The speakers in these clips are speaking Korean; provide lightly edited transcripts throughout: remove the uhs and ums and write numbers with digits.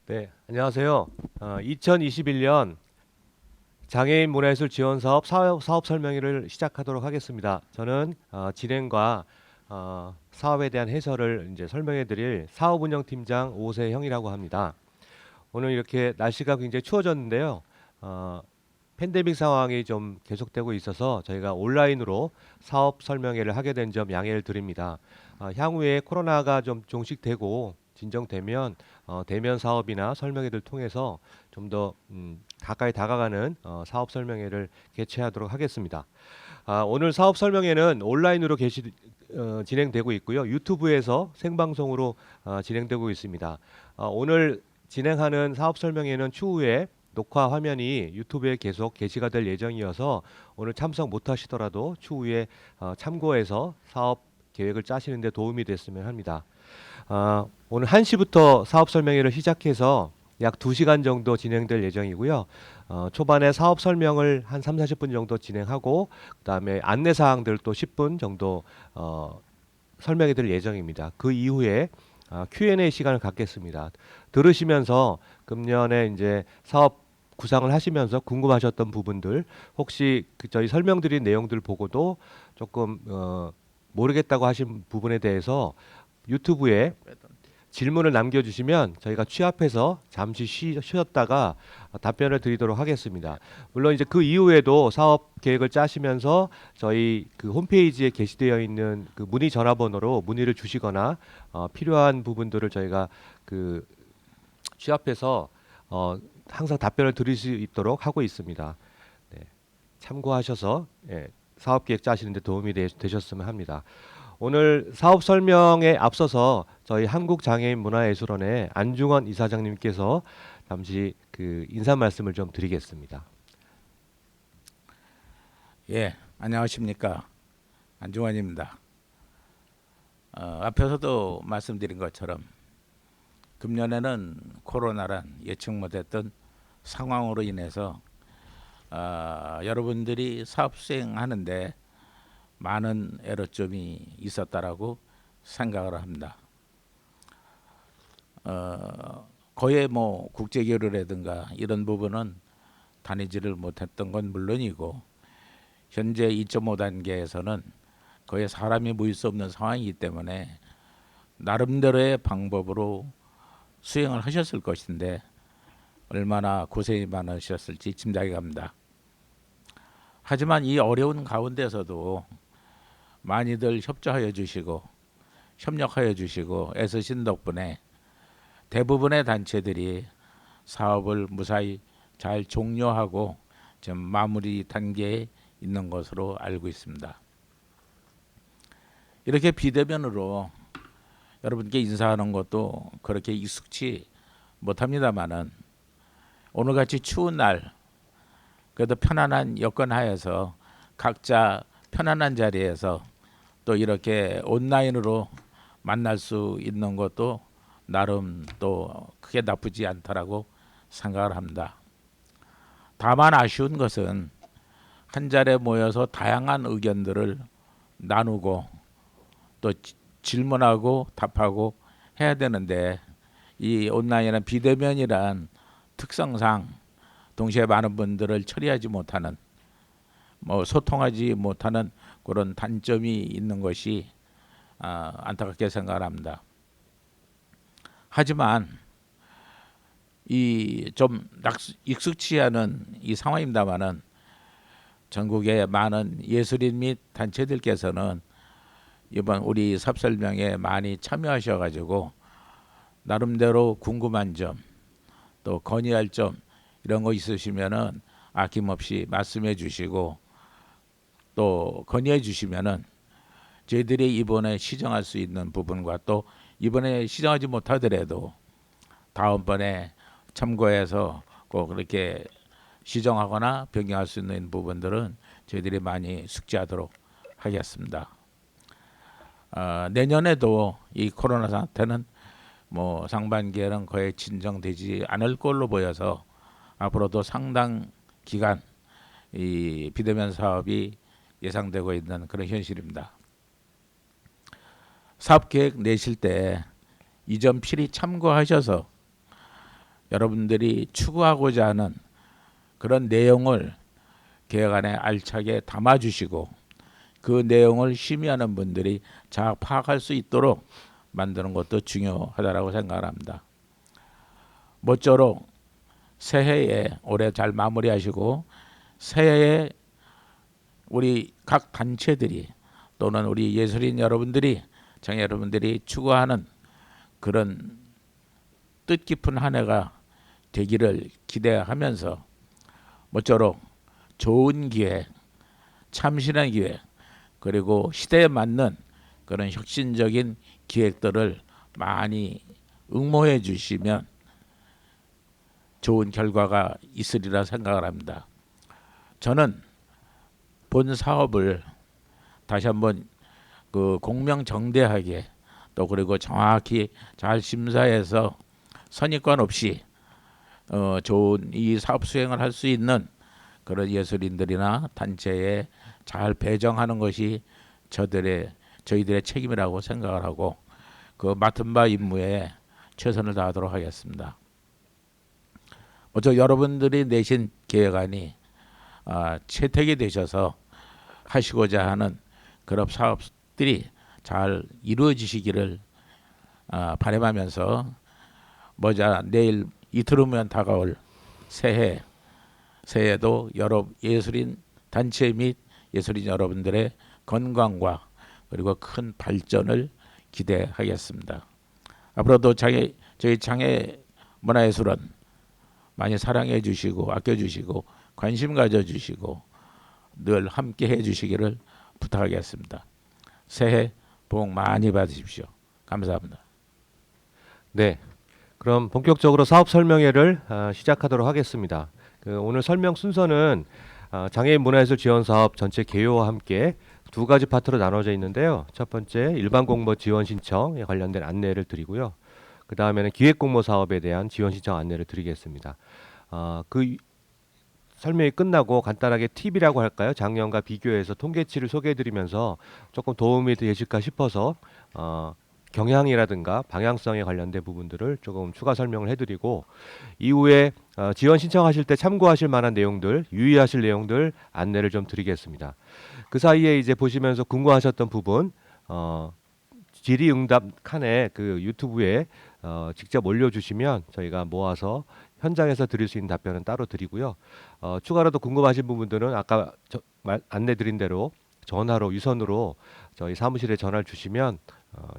네, 안녕하세요. 2021년 장애인 문화예술 지원 사업 설명회를 시작하도록 하겠습니다. 저는 진행과 사업에 대한 해설을 이제 설명해 드릴 사업운영팀장 오세형이라고 합니다. 오늘 이렇게 날씨가 굉장히 추워졌는데요. 어, 팬데믹 상황이 좀 계속되고 있어서 저희가 온라인으로 사업 설명회를 하게 된 점 양해를 드립니다. 향후에 코로나가 좀 종식되고 진정되면 대면 사업이나 설명회를 통해서 좀 더 가까이 다가가는 사업 설명회를 개최하도록 하겠습니다. 오늘 사업 설명회는 온라인으로 진행되고 있고요. 유튜브에서 생방송으로 진행되고 있습니다. 오늘 진행하는 사업 설명회는 추후에 녹화 화면이 유튜브에 계속 게시가 될 예정이어서 오늘 참석 못하시더라도 추후에 참고해서 사업 계획을 짜시는 데 도움이 됐으면 합니다. 오늘 1시부터 사업 설명회를 시작해서 약 2시간 정도 진행될 예정이고요. 초반에 사업 설명을 한 3, 40분 정도 진행하고 그다음에 안내 사항들 또 10분 정도 설명해 드릴 예정입니다. 그 이후에 Q&A 시간을 갖겠습니다. 들으시면서 금년에 이제 사업 구상을 하시면서 궁금하셨던 부분들 혹시 저희 설명드린 내용들 보고도 조금 모르겠다고 하신 부분에 대해서 유튜브에 질문을 남겨주시면 저희가 취합해서 잠시 쉬었다가 답변을 드리도록 하겠습니다. 물론 이제 그 이후에도 사업 계획을 짜시면서 저희 그 홈페이지에 게시되어 있는 그 문의 전화번호로 문의를 주시거나 필요한 부분들을 저희가 그 취합해서 항상 답변을 드릴 수 있도록 하고 있습니다. 네, 참고하셔서 사업 계획 짜시는 데 도움이 되셨으면 합니다. 오늘 사업 설명에 앞서서 저희 한국장애인문화예술원의 안중원 이사장님께서 잠시 그 인사 말씀을 좀 드리겠습니다. 예, 안녕하십니까. 안중환입니다. 앞에서도 말씀드린 것처럼 금년에는 코로나란 예측 못했던 상황으로 인해서 여러분들이 사업 수행하는데 많은 애로점이 있었다라고 생각을 합니다. 거의 뭐 국제교류라든가 이런 부분은 다니지를 못했던 건 물론이고 현재 2.5 단계에서는 거의 사람이 모일 수 없는 상황이기 때문에 나름대로의 방법으로 수행을 하셨을 것인데 얼마나 고생이 많으셨을지 짐작이 갑니다. 하지만 이 어려운 가운데서도 많이들 협조하여 주시고 협력하여 주시고 애쓰신 덕분에 대부분의 단체들이 사업을 무사히 잘 종료하고 지금 마무리 단계에 있는 것으로 알고 있습니다. 이렇게 비대면으로 여러분께 인사하는 것도 그렇게 익숙치 못합니다만은 오늘같이 추운 날 그래도 편안한 여건 하에서 각자 편안한 자리에서 또 이렇게 온라인으로 만날 수 있는 것도 나름 또 크게 나쁘지 않다라고 생각을 합니다. 다만 아쉬운 것은 한 자리에 모여서 다양한 의견들을 나누고 또 질문하고 답하고 해야 되는데 이 온라인이나 비대면이란 특성상 동시에 많은 분들을 처리하지 못하는 소통하지 못하는 그런 단점이 있는 것이 안타깝게 생각을 합니다. 하지만 이 좀 익숙치 않은 이 상황입니다만은 전국의 많은 예술인 및 단체들께서는 이번 우리 삽설명에 많이 참여하셔가지고 나름대로 궁금한 점 또 건의할 점 이런 거 있으시면은 아낌없이 말씀해 주시고 또 건의해 주시면은 저희들이 이번에 시정할 수 있는 부분과 또 이번에 시정하지 못하더라도 다음번에 참고해서 꼭 그렇게 시정하거나 변경할 수 있는 부분들은 저희들이 많이 숙지하도록 하겠습니다. 내년에도 이 코로나 사태는 상반기에는 거의 진정되지 않을 걸로 보여서 앞으로도 상당 기간 이 비대면 사업이 예상되고 있는 그런 현실입니다. 사업 계획 내실 때 이 점 필히 참고하셔서 여러분들이 추구하고자 하는 그런 내용을 계획안에 알차게 담아주시고 그 내용을 심의하는 분들이 잘 파악할 수 있도록 만드는 것도 중요하다고 생각합니다. 모쪼록 새해에 올해 잘 마무리하시고 새해에 우리 각 단체들이 또는 우리 예술인 여러분들이 장애 여러분들이 추구하는 그런 뜻깊은 한 해가 되기를 기대하면서 모쪼록 좋은 기회, 참신한 기회, 그리고 시대에 맞는 그런 혁신적인 기획들을 많이 응모해 주시면 좋은 결과가 있으리라 생각을 합니다. 저는 본 사업을 다시 한번 그 공명정대하게 또 그리고 정확히 잘 심사해서 선입관 없이 좋은 이 사업 수행을 할 수 있는 그런 예술인들이나 단체에 잘 배정하는 것이 저희들의 책임이라고 생각을 하고 그 맡은 바 임무에 최선을 다하도록 하겠습니다. 먼저 여러분들이 내신 계획안이 채택이 되셔서 하시고자 하는 그런 사업들이 잘 이루어지시기를 바람하면서 내일 이틀 후면 다가올 새해에도 여러 예술인 단체 및 예술인 여러분들의 건강과 그리고 큰 발전을 기대하겠습니다. 앞으로도 저희 장애 문화예술원 많이 사랑해 주시고 아껴 주시고 관심 가져 주시고 늘 함께 해 주시기를 부탁하겠습니다. 새해 복 많이 받으십시오. 감사합니다. 네, 그럼 본격적으로 사업 설명회를 시작하도록 하겠습니다. 오늘 설명 순서는 장애인 문화예술 지원 사업 전체 개요와 함께 두 가지 파트로 나눠져 있는데요. 첫 번째 일반 공모 지원 신청에 관련된 안내를 드리고요. 그 다음에는 기획 공모 사업에 대한 지원 신청 안내를 드리겠습니다. 그 설명이 끝나고 간단하게 팁이라고 할까요? 작년과 비교해서 통계치를 소개해드리면서 조금 도움이 되실까 싶어서 경향이라든가 방향성에 관련된 부분들을 조금 추가 설명을 해드리고 이후에 지원 신청하실 때 참고하실 만한 내용들, 유의하실 내용들 안내를 좀 드리겠습니다. 그 사이에 이제 보시면서 궁금하셨던 부분 질의응답 칸에 그 유튜브에 직접 올려주시면 저희가 모아서 현장에서 드릴 수 있는 답변은 따로 드리고요. 추가로도 궁금하신 부분들은 아까 안내 드린 대로 전화로 유선으로 저희 사무실에 전화를 주시면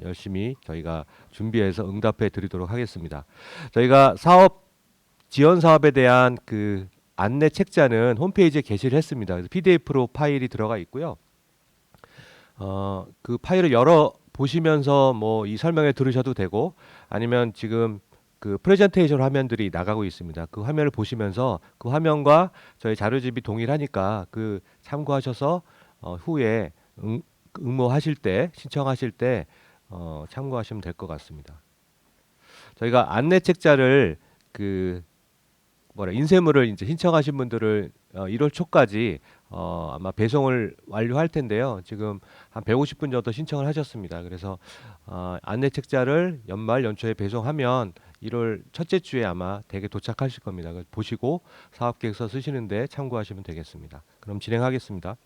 열심히 저희가 준비해서 응답해 드리도록 하겠습니다. 저희가 지원 사업에 대한 그 안내 책자는 홈페이지에 게시를 했습니다. 그래서 PDF로 파일이 들어가 있고요. 그 파일을 열어 보시면서 뭐 이 설명회 들으셔도 되고 아니면 지금 그 프레젠테이션 화면들이 나가고 있습니다. 그 화면을 보시면서 그 화면과 저희 자료집이 동일하니까 그 참고하셔서 후에 응모하실 때 신청하실 때 참고하시면 될 것 같습니다. 저희가 안내 책자를 인쇄물을 이제 신청하신 분들을 1월 초까지 아마 배송을 완료할 텐데요. 지금 한 150분 정도 신청을 하셨습니다. 그래서 안내 책자를 연초에 배송하면 1월 첫째 주에 아마 대개 도착하실 겁니다. 보시고 사업 계획서 쓰시는데 참고하시면 되겠습니다. 그럼 진행하겠습니다.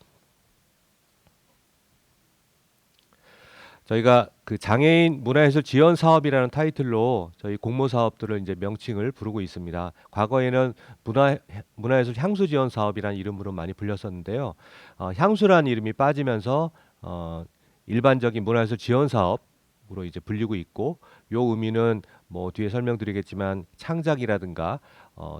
저희가 그 장애인 문화예술 지원 사업이라는 타이틀로 저희 공모 사업들을 이제 명칭을 부르고 있습니다. 과거에는 문화예술 향수 지원 사업이라는 이름으로 많이 불렸었는데요. 향수라는 이름이 빠지면서 일반적인 문화예술 지원 사업으로 이제 불리고 있고, 요 의미는 뭐 뒤에 설명드리겠지만 창작이라든가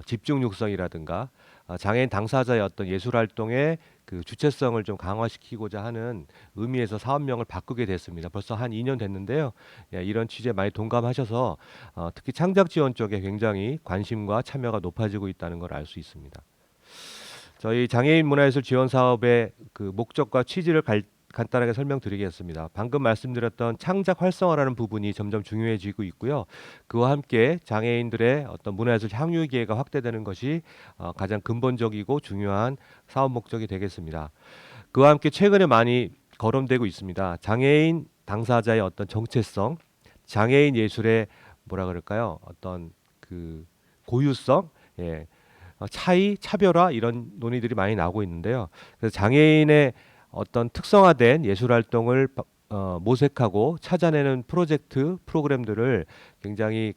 집중 육성이라든가 장애인 당사자의 어떤 예술 활동의 그 주체성을 좀 강화시키고자 하는 의미에서 사업명을 바꾸게 됐습니다. 벌써 한 2년 됐는데요. 이런 취지에 많이 동감하셔서 특히 창작 지원 쪽에 굉장히 관심과 참여가 높아지고 있다는 걸 알 수 있습니다. 저희 장애인 문화예술 지원 사업의 그 목적과 취지를 간단하게 설명드리겠습니다. 방금 말씀드렸던 창작 활성화라는 부분이 점점 중요해지고 있고요. 그와 함께 장애인들의 어떤 문화예술 향유 기회가 확대되는 것이 가장 근본적이고 중요한 사업 목적이 되겠습니다. 그와 함께 최근에 많이 거론되고 있습니다. 장애인 당사자의 어떤 정체성, 장애인 예술의 어떤 그 고유성, 예, 차이, 차별화 이런 논의들이 많이 나오고 있는데요. 그래서 장애인의 어떤 특성화된 예술 활동을 모색하고 찾아내는 프로젝트, 프로그램들을 굉장히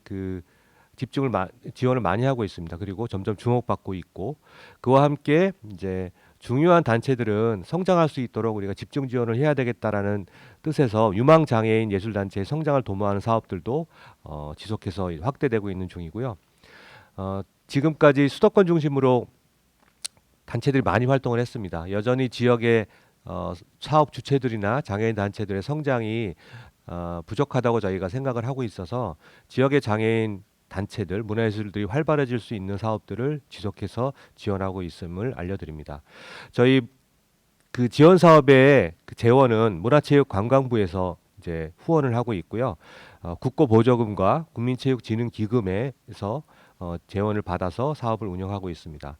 지원을 많이 하고 있습니다. 그리고 점점 주목받고 있고 그와 함께 이제 중요한 단체들은 성장할 수 있도록 우리가 집중 지원을 해야 되겠다라는 뜻에서 유망 장애인 예술 단체의 성장을 도모하는 사업들도 지속해서 확대되고 있는 중이고요. 지금까지 수도권 중심으로 단체들이 많이 활동을 했습니다. 여전히 지역의 사업 주체들이나 장애인 단체들의 성장이 부족하다고 저희가 생각을 하고 있어서 지역의 장애인 단체들, 문화예술들이 활발해질 수 있는 사업들을 지속해서 지원하고 있음을 알려드립니다. 저희 그 지원 사업의 그 재원은 문화체육관광부에서 이제 후원을 하고 있고요. 국고보조금과 국민체육진흥기금에서 재원을 받아서 사업을 운영하고 있습니다.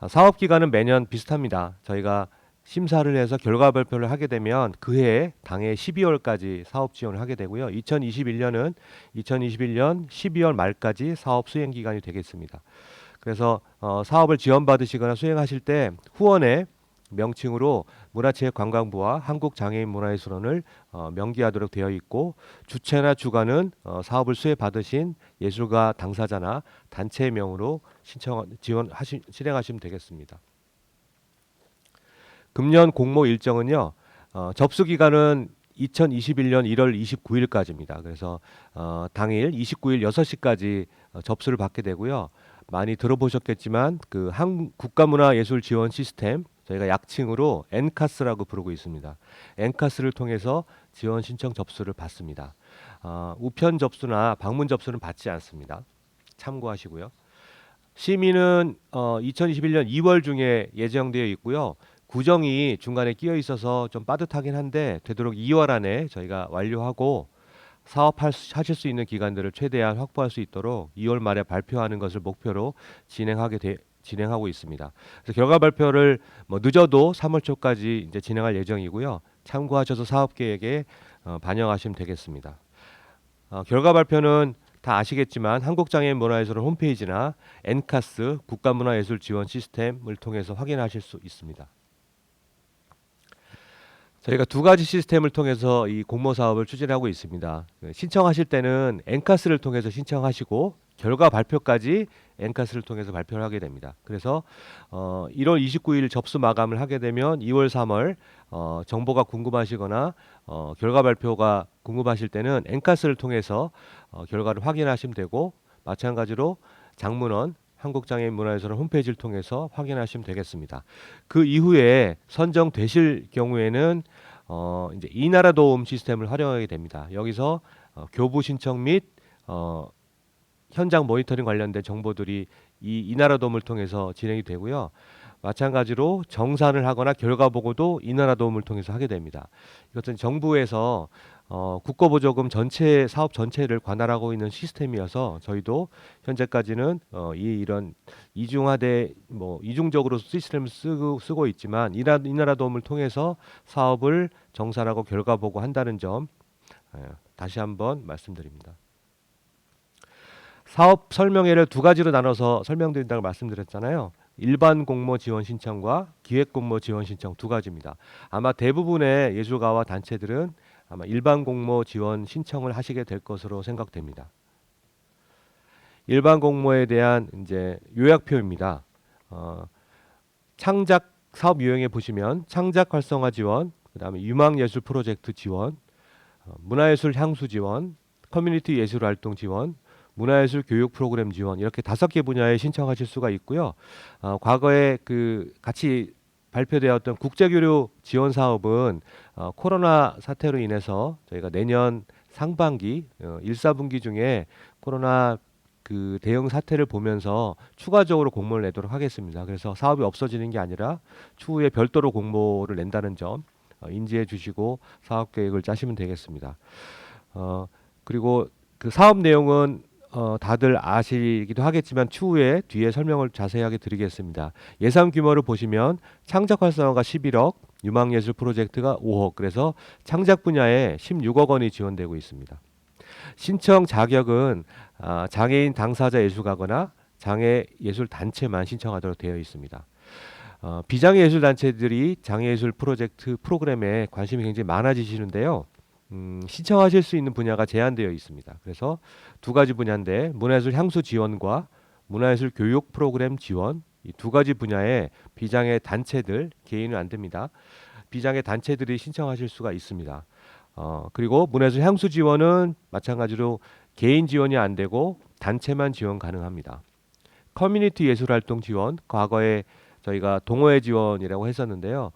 사업 기간은 매년 비슷합니다. 저희가 심사를 해서 결과 발표를 하게 되면 그해 당해 12월까지 사업 지원을 하게 되고요. 2021년은 2021년 12월 말까지 사업 수행 기간이 되겠습니다. 그래서 사업을 지원받으시거나 수행하실 때 후원의 명칭으로 문화체육관광부와 한국장애인문화예술원을 명기하도록 되어 있고 주체나 주관은 사업을 수혜받으신 예술가 당사자나 단체의 명으로 실행하시면 되겠습니다. 금년 공모 일정은요. 접수 기간은 2021년 1월 29일까지입니다. 그래서 당일 29일 6시까지 접수를 받게 되고요. 많이 들어보셨겠지만 그 국가문화예술 지원 시스템 저희가 약칭으로 엔카스라고 부르고 있습니다. 엔카스를 통해서 지원 신청 접수를 받습니다. 우편 접수나 방문 접수는 받지 않습니다. 참고하시고요. 심의는 2021년 2월 중에 예정되어 있고요. 구정이 중간에 끼어 있어서 좀 빠듯하긴 한데 되도록 2월 안에 저희가 완료하고 사업하실 수 있는 기간들을 최대한 확보할 수 있도록 2월 말에 발표하는 것을 목표로 진행하고 있습니다. 그래서 결과 발표를 늦어도 3월 초까지 이제 진행할 예정이고요. 참고하셔서 사업 계획에 반영하시면 되겠습니다. 결과 발표는 다 아시겠지만 한국장애인문화예술원 홈페이지나 엔카스 국가문화예술 지원 시스템을 통해서 확인하실 수 있습니다. 저희가 두 가지 시스템을 통해서 이 공모 사업을 추진하고 있습니다. 신청하실 때는 엔카스를 통해서 신청하시고 결과 발표까지 엔카스를 통해서 발표를 하게 됩니다. 그래서 1월 29일 접수 마감을 하게 되면 2월 3월 정보가 궁금하시거나 결과 발표가 궁금하실 때는 엔카스를 통해서 결과를 확인하시면 되고 마찬가지로 장문원 한국장애인문화예술원 홈페이지를 통해서 확인하시면 되겠습니다. 그 이후에 선정되실 경우에는 이제 이나라 도움 시스템을 활용하게 됩니다. 여기서 교부 신청 및 현장 모니터링 관련된 정보들이 이 이나라 도움을 통해서 진행이 되고요. 마찬가지로 정산을 하거나 결과 보고도 이나라 도움을 통해서 하게 됩니다. 이것은 정부에서 국고보조금 전체 사업 전체를 관할하고 있는 시스템이어서 저희도 현재까지는 이런 이중적으로 시스템을 쓰고 있지만 이나라 도움을 통해서 사업을 정산하고 결과 보고 한다는 점 다시 한번 말씀드립니다. 사업 설명회를 두 가지로 나눠서 설명드린다고 말씀드렸잖아요. 일반 공모 지원 신청과 기획 공모 지원 신청 두 가지입니다. 아마 대부분의 예술가와 단체들은 아마 일반 공모 지원 신청을 하시게 될 것으로 생각됩니다. 일반 공모에 대한 이제 요약표입니다. 창작 사업 유형에 보시면 창작 활성화 지원, 그다음에 유망 예술 프로젝트 지원, 문화예술 향수 지원, 커뮤니티 예술 활동 지원, 문화예술 교육 프로그램 지원 이렇게 5개 분야에 신청하실 수가 있고요. 과거에 같이 발표되었던 국제교류 지원 사업은 코로나 사태로 인해서 저희가 내년 상반기 1, 4분기 중에 코로나 대응 사태를 보면서 추가적으로 공모를 내도록 하겠습니다. 그래서 사업이 없어지는 게 아니라 추후에 별도로 공모를 낸다는 점 인지해 주시고 사업 계획을 짜시면 되겠습니다. 그리고 그 사업 내용은 다들 아시기도 하겠지만 추후에 뒤에 설명을 자세하게 드리겠습니다. 예산 규모를 보시면 창작 활성화가 11억, 유망예술 프로젝트가 5억, 그래서 창작 분야에 16억 원이 지원되고 있습니다. 신청 자격은 장애인 당사자 예술가거나 장애 예술 단체만 신청하도록 되어 있습니다. 비장애 예술 단체들이 장애 예술 프로젝트 프로그램에 관심이 굉장히 많아지시는데요. 신청하실 수 있는 분야가 제한되어 있습니다. 그래서 두 가지 분야인데 문화예술 향수 지원과 문화예술 교육 프로그램 지원, 이 두 가지 분야에 비장애 단체들, 개인은 안 됩니다. 비장애 단체들이 신청하실 수가 있습니다. 그리고 문화예술 향수 지원은 마찬가지로 개인 지원이 안 되고 단체만 지원 가능합니다. 커뮤니티 예술 활동 지원, 과거에 저희가 동호회 지원이라고 했었는데요.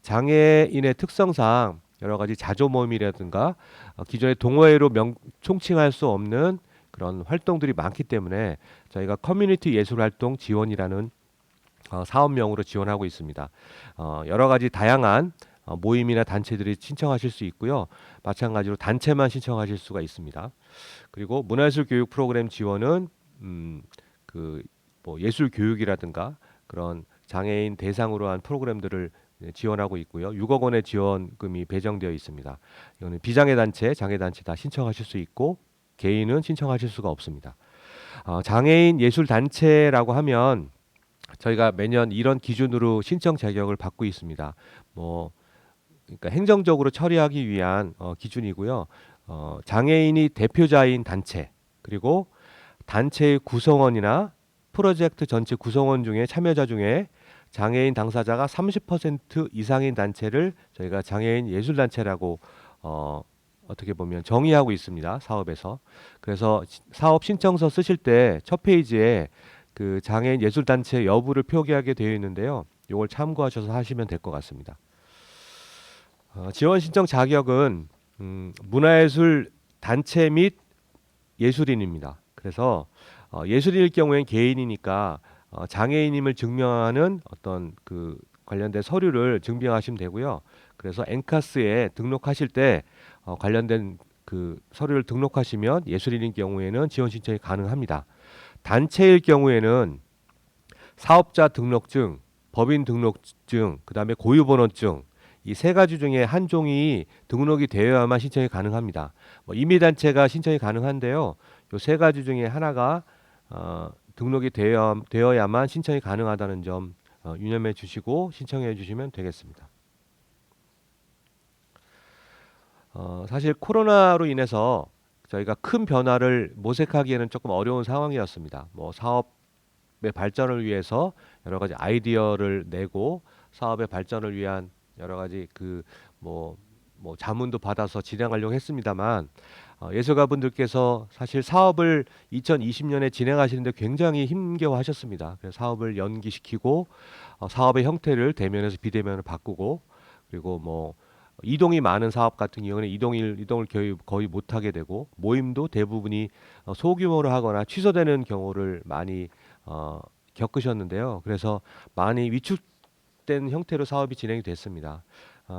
장애인의 특성상 여러 가지 자조 모임이라든가 기존의 동호회로 총칭할 수 없는 그런 활동들이 많기 때문에 저희가 커뮤니티 예술 활동 지원이라는 사업명으로 지원하고 있습니다. 여러 가지 다양한 모임이나 단체들이 신청하실 수 있고요. 마찬가지로 단체만 신청하실 수가 있습니다. 그리고 문화예술 교육 프로그램 지원은 뭐 예술 교육이라든가 그런 장애인 대상으로 한 프로그램들을 지원하고 있고요. 6억 원의 지원금이 배정되어 있습니다. 이거는 비장애 단체, 장애 단체 다 신청하실 수 있고 개인은 신청하실 수가 없습니다. 장애인 예술 단체라고 하면 저희가 매년 이런 기준으로 신청 자격을 받고 있습니다. 그러니까 행정적으로 처리하기 위한 기준이고요. 장애인이 대표자인 단체, 그리고 단체의 구성원이나 프로젝트 전체 구성원 중에 참여자 중에 장애인 당사자가 30% 이상인 단체를 저희가 장애인 예술단체라고 어떻게 보면 정의하고 있습니다. 사업에서. 그래서 사업 신청서 쓰실 때 첫 페이지에 그 장애인 예술단체 여부를 표기하게 되어 있는데요. 이걸 참고하셔서 하시면 될 것 같습니다. 지원 신청 자격은 문화예술 단체 및 예술인입니다. 그래서 예술인일 경우엔 개인이니까 장애인임을 증명하는 어떤 그 관련된 서류를 증빙하시면 되고요. 그래서 엔카스에 등록하실 때 관련된 그 서류를 등록하시면 예술인인 경우에는 지원 신청이 가능합니다. 단체일 경우에는 사업자 등록증, 법인 등록증, 그다음에 고유번호증 이 세 가지 중에 한 종이 등록이 되어야만 신청이 가능합니다. 임의단체가 신청이 가능한데요. 이 세 가지 중에 하나가 등록이 되어야만 신청이 가능하다는 점 유념해 주시고 신청해 주시면 되겠습니다. 사실 코로나로 인해서 저희가 큰 변화를 모색하기에는 조금 어려운 상황이었습니다. 사업의 발전을 위해서 여러 가지 아이디어를 내고 사업의 발전을 위한 여러 가지 자문도 받아서 진행하려고 했습니다만 예술가분들께서 사실 사업을 2020년에 진행하시는데 굉장히 힘겨워하셨습니다. 그래서 사업을 연기시키고 사업의 형태를 대면에서 비대면으로 바꾸고 그리고 이동이 많은 사업 같은 경우는 이동을 거의 못하게 되고 모임도 대부분이 소규모로 하거나 취소되는 경우를 많이 겪으셨는데요. 그래서 많이 위축된 형태로 사업이 진행이 됐습니다.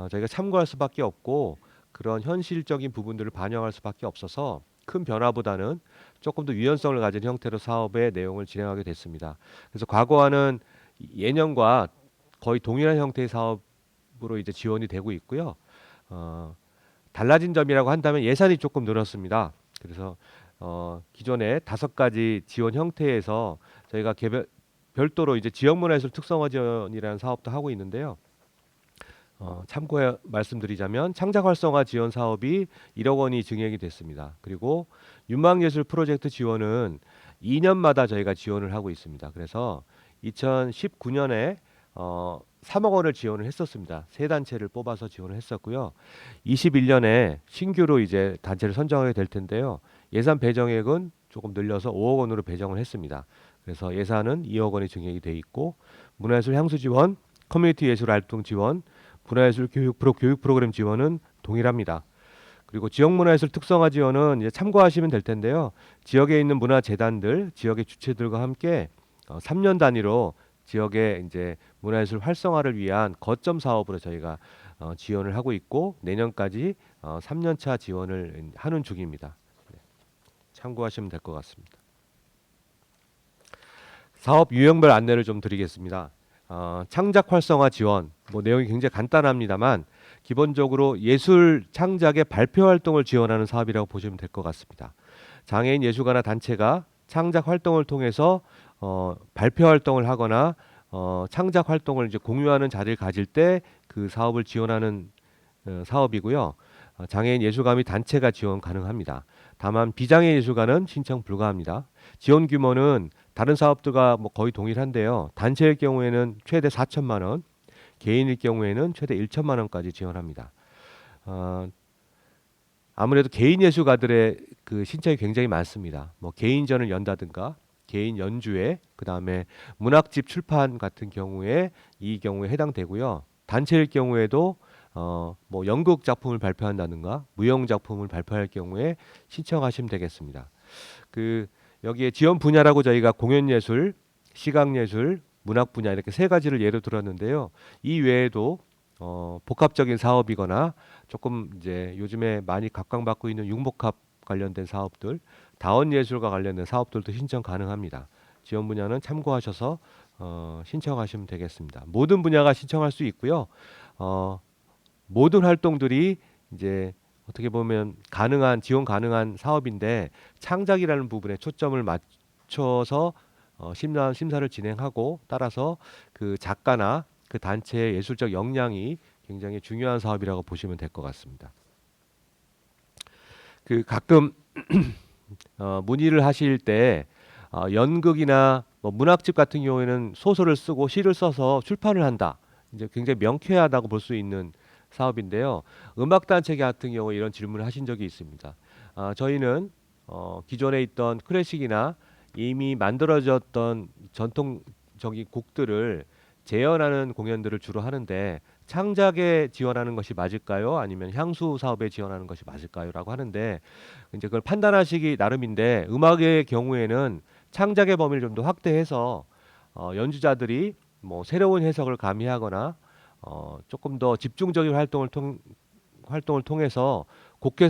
저희가 참고할 수밖에 없고 그런 현실적인 부분들을 반영할 수밖에 없어서 큰 변화보다는 조금 더 유연성을 가진 형태로 사업의 내용을 진행하게 됐습니다. 그래서 과거와는 예년과 거의 동일한 형태의 사업으로 이제 지원이 되고 있고요. 달라진 점이라고 한다면 예산이 조금 늘었습니다. 그래서 기존에 5가지 지원 형태에서 저희가 별도로 이제 지역문화예술 특성화 지원이라는 사업도 하고 있는데요. 참고해 말씀드리자면 창작 활성화 지원 사업이 1억 원이 증액이 됐습니다. 그리고 윤망예술 프로젝트 지원은 2년마다 저희가 지원을 하고 있습니다. 그래서 2019년에 3억 원을 지원을 했었습니다. 세 단체를 뽑아서 지원을 했었고요. 21년에 신규로 이제 단체를 선정하게 될 텐데요. 예산 배정액은 조금 늘려서 5억 원으로 배정을 했습니다. 그래서 예산은 2억 원이 증액이 돼 있고 문화예술 향수 지원, 커뮤니티 예술 활동 지원, 문화예술 교육 프로그램 지원은 동일합니다. 그리고 지역문화예술 특성화 지원은 이제 참고하시면 될 텐데요. 지역에 있는 문화재단들, 지역의 주체들과 함께 3년 단위로 지역의 이제 문화예술 활성화를 위한 거점 사업으로 저희가 지원을 하고 있고 내년까지 3년차 지원을 하는 중입니다. 참고하시면 될 것 같습니다. 사업 유형별 안내를 좀 드리겠습니다. 창작 활성화 지원 내용이 굉장히 간단합니다만 기본적으로 예술 창작의 발표 활동을 지원하는 사업이라고 보시면 될 것 같습니다. 장애인 예술가나 단체가 창작 활동을 통해서 발표 활동을 하거나 창작 활동을 이제 공유하는 자리를 가질 때 그 사업을 지원하는 사업이고요. 장애인 예술가 및 단체가 지원 가능합니다. 다만 비장애인 예술가는 신청 불가합니다. 지원 규모는 다른 사업들과 뭐 거의 동일한데요. 단체일 경우에는 최대 4천만 원, 개인일 경우에는 최대 1천만 원까지 지원합니다. 어, 아무래도 개인 예술가들의 그 신청이 굉장히 많습니다. 뭐 개인전을 연다든가 개인 연주회, 그다음에 문학집 출판 같은 경우에 이 경우에 해당되고요. 단체일 경우에도 뭐 연극 작품을 발표한다든가 무용 작품을 발표할 경우에 신청하시면 되겠습니다. 그 여기에 지원 분야라고 저희가 공연 예술, 시각 예술, 문학 분야 이렇게 세 가지를 예로 들었는데요. 이 외에도 복합적인 사업이거나 조금 이제 요즘에 많이 각광받고 있는 융복합 관련된 사업들, 다원 예술과 관련된 사업들도 신청 가능합니다. 지원 분야는 참고하셔서 신청하시면 되겠습니다. 모든 분야가 신청할 수 있고요. 모든 활동들이 이제 어떻게 보면 가능한 지원 가능한 사업인데 창작이라는 부분에 초점을 맞춰서 심사를 진행하고 따라서 그 작가나 그 단체의 예술적 역량이 굉장히 중요한 사업이라고 보시면 될 것 같습니다. 그 가끔 문의를 하실 때 연극이나 뭐 문학집 같은 경우에는 소설을 쓰고 시를 써서 출판을 한다. 이제 굉장히 명쾌하다고 볼 수 있는 사업인데요. 음악단체 같은 경우에 이런 질문을 하신 적이 있습니다. 저희는 기존에 있던 클래식이나 이미 만들어졌던 전통적인 곡들을 재현하는 공연들을 주로 하는데 창작에 지원하는 것이 맞을까요? 아니면 향수 사업에 지원하는 것이 맞을까요?라고 하는데 이제 그걸 판단하시기 나름인데 음악의 경우에는 창작의 범위를 좀 더 확대해서 연주자들이 뭐 새로운 해석을 가미하거나 조금 더 집중적인 활동을 통해서 곡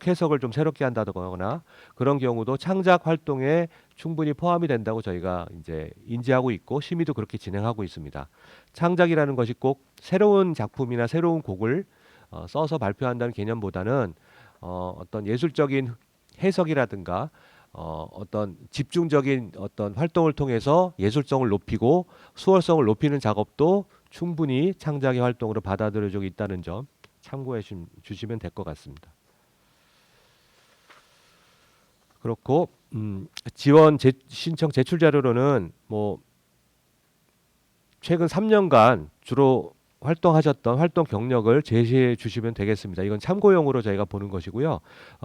해석을 좀 새롭게 한다거나 그런 경우도 창작 활동에 충분히 포함이 된다고 저희가 이제 인지하고 있고 심의도 그렇게 진행하고 있습니다. 창작이라는 것이 꼭 새로운 작품이나 새로운 곡을 써서 발표한다는 개념보다는 어떤 예술적인 해석이라든가 어떤 집중적인 어떤 활동을 통해서 예술성을 높이고 수월성을 높이는 작업도 충분히 창작의 활동으로 받아들여지고 있다는 점 참고해 주시면 될 것 같습니다. 그렇고 지원 신청 제출 자료로는 뭐 최근 3년간 주로 활동하셨던 활동 경력을 제시해 주시면 되겠습니다. 이건 참고용으로 저희가 보는 것이고요.